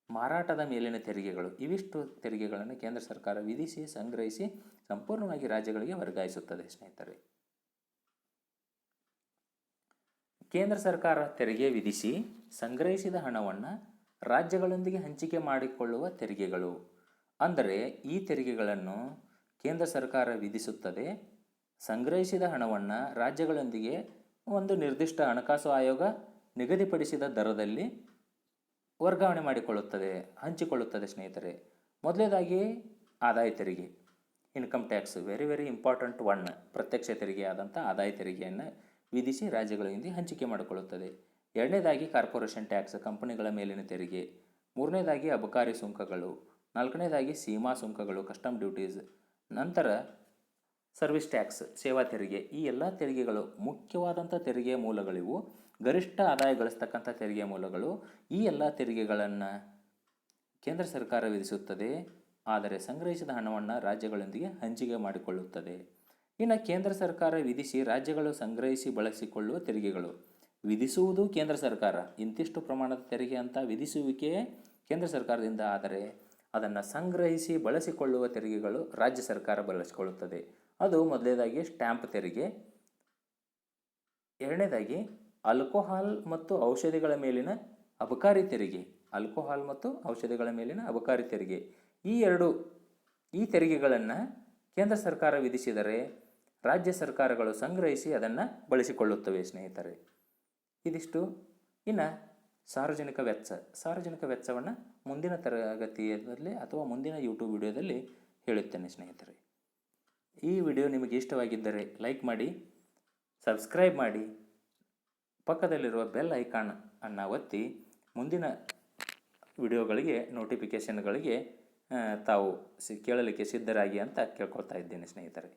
ಮಾರಾಟದ ಮೇಲಿನ ತೆರಿಗೆಗಳು. ಇವಿಷ್ಟು ತೆರಿಗೆಗಳನ್ನು ಕೇಂದ್ರ ಸರ್ಕಾರ ವಿಧಿಸಿ ಸಂಗ್ರಹಿಸಿ ಸಂಪೂರ್ಣವಾಗಿ ರಾಜ್ಯಗಳಿಗೆ ವರ್ಗಾಯಿಸುತ್ತದೆ ಸ್ನೇಹಿತರೆ. ಕೇಂದ್ರ ಸರ್ಕಾರ ತೆರಿಗೆ ವಿಧಿಸಿ ಸಂಗ್ರಹಿಸಿದ ಹಣವನ್ನು ರಾಜ್ಯಗಳೊಂದಿಗೆ ಹಂಚಿಕೆ ಮಾಡಿಕೊಳ್ಳುವ ತೆರಿಗೆಗಳು. ಅಂದರೆ ಈ ತೆರಿಗೆಗಳನ್ನು ಕೇಂದ್ರ ಸರ್ಕಾರ ವಿಧಿಸುತ್ತದೆ, ಸಂಗ್ರಹಿಸಿದ ಹಣವನ್ನು ರಾಜ್ಯಗಳೊಂದಿಗೆ ಒಂದು ನಿರ್ದಿಷ್ಟ ಹಣಕಾಸು ಆಯೋಗ ನಿಗದಿಪಡಿಸಿದ ದರದಲ್ಲಿ ವರ್ಗಾವಣೆ ಮಾಡಿಕೊಳ್ಳುತ್ತದೆ, ಹಂಚಿಕೊಳ್ಳುತ್ತದೆ ಸ್ನೇಹಿತರೆ. ಮೊದಲನೇದಾಗಿ ಆದಾಯ ತೆರಿಗೆ, income tax, very important one. ಪ್ರತ್ಯಕ್ಷ ತೆರಿಗೆ ಆದಂಥ ಆದಾಯ ತೆರಿಗೆಯನ್ನು ವಿಧಿಸಿ ರಾಜ್ಯಗಳಿಂದ ಹಂಚಿಕೆ ಮಾಡಿಕೊಳ್ಳುತ್ತದೆ. ಎರಡನೇದಾಗಿ ಕಾರ್ಪೊರೇಷನ್ ಟ್ಯಾಕ್ಸ್, ಕಂಪನಿಗಳ ಮೇಲಿನ ತೆರಿಗೆ. ಮೂರನೇದಾಗಿ ಅಬಕಾರಿ ಸುಂಕಗಳು. ನಾಲ್ಕನೇದಾಗಿ ಸೀಮಾ ಸುಂಕಗಳು, ಕಸ್ಟಮ್ ಡ್ಯೂಟೀಸ್. ನಂತರ ಸರ್ವಿಸ್ ಟ್ಯಾಕ್ಸ್, ಸೇವಾ ತೆರಿಗೆ. ಈ ಎಲ್ಲ ತೆರಿಗೆಗಳು ಮುಖ್ಯವಾದಂಥ ತೆರಿಗೆಯ ಮೂಲಗಳಿವು. ಗರಿಷ್ಠ ಆದಾಯ ಗಳಿಸ್ತಕ್ಕಂಥ ತೆರಿಗೆಯ ಮೂಲಗಳು. ಈ ಎಲ್ಲ ತೆರಿಗೆಗಳನ್ನು ಕೇಂದ್ರ ಸರ್ಕಾರ ವಿಧಿಸುತ್ತದೆ, ಆದರೆ ಸಂಗ್ರಹಿಸಿದ ಹಣವನ್ನು ರಾಜ್ಯಗಳೊಂದಿಗೆ ಹಂಚಿಕೆ ಮಾಡಿಕೊಳ್ಳುತ್ತದೆ. ಇನ್ನು ಕೇಂದ್ರ ಸರ್ಕಾರ ವಿಧಿಸಿ ರಾಜ್ಯಗಳು ಸಂಗ್ರಹಿಸಿ ಬಳಸಿಕೊಳ್ಳುವ ತೆರಿಗೆಗಳು. ವಿಧಿಸುವುದು ಕೇಂದ್ರ ಸರ್ಕಾರ, ಇಂತಿಷ್ಟು ಪ್ರಮಾಣದ ತೆರಿಗೆ ಅಂತ ವಿಧಿಸುವಿಕೆ ಕೇಂದ್ರ ಸರ್ಕಾರದಿಂದ. ಆದರೆ ಅದನ್ನು ಸಂಗ್ರಹಿಸಿ ಬಳಸಿಕೊಳ್ಳುವ ತೆರಿಗೆಗಳು ರಾಜ್ಯ ಸರ್ಕಾರ ಬಳಸಿಕೊಳ್ಳುತ್ತದೆ. ಅದು ಮೊದಲನೇದಾಗಿ ಸ್ಟ್ಯಾಂಪ್ ತೆರಿಗೆ, ಎರಡನೇದಾಗಿ ಆಲ್ಕೋಹಾಲ್ ಮತ್ತು ಔಷಧಿಗಳ ಮೇಲಿನ ಅಬಕಾರಿ ತೆರಿಗೆ. ಆಲ್ಕೋಹಾಲ್ ಮತ್ತು ಔಷಧಿಗಳ ಮೇಲಿನ ಅಬಕಾರಿ ತೆರಿಗೆ. ಈ ತೆರಿಗೆಗಳನ್ನು ಕೇಂದ್ರ ಸರ್ಕಾರ ವಿಧಿಸಿದರೆ ರಾಜ್ಯ ಸರ್ಕಾರಗಳು ಸಂಗ್ರಹಿಸಿ ಅದನ್ನು ಬಳಸಿಕೊಳ್ಳುತ್ತವೆ ಸ್ನೇಹಿತರೆ. ಇದಿಷ್ಟು. ಇನ್ನು ಸಾರ್ವಜನಿಕ ವೆಚ್ಚ. ಸಾರ್ವಜನಿಕ ವೆಚ್ಚವನ್ನು ಮುಂದಿನ ತರಗತಿಯಲ್ಲಿ ಅಥವಾ ಮುಂದಿನ ಯೂಟ್ಯೂಬ್ ವಿಡಿಯೋದಲ್ಲಿ ಹೇಳುತ್ತೇನೆ ಸ್ನೇಹಿತರೆ. ಈ ವಿಡಿಯೋ ನಿಮಗೆ ಇಷ್ಟವಾಗಿದ್ದರೆ ಲೈಕ್ ಮಾಡಿ, ಸಬ್ಸ್ಕ್ರೈಬ್ ಮಾಡಿ ಪಕ್ಕದಲ್ಲಿರುವ ಬೆಲ್ ಐಕಾನ್ ಅನ್ನು ಒತ್ತಿ ಮುಂದಿನ ವಿಡಿಯೋಗಳಿಗೆ ನೋಟಿಫಿಕೇಷನ್ಗಳಿಗೆ ತಾವು ಕೇಳಲಿಕ್ಕೆ ಸಿದ್ಧರಾಗಿ ಅಂತ ಕೇಳ್ಕೊಳ್ತಾ ಇದ್ದೇನೆ ಸ್ನೇಹಿತರೆ.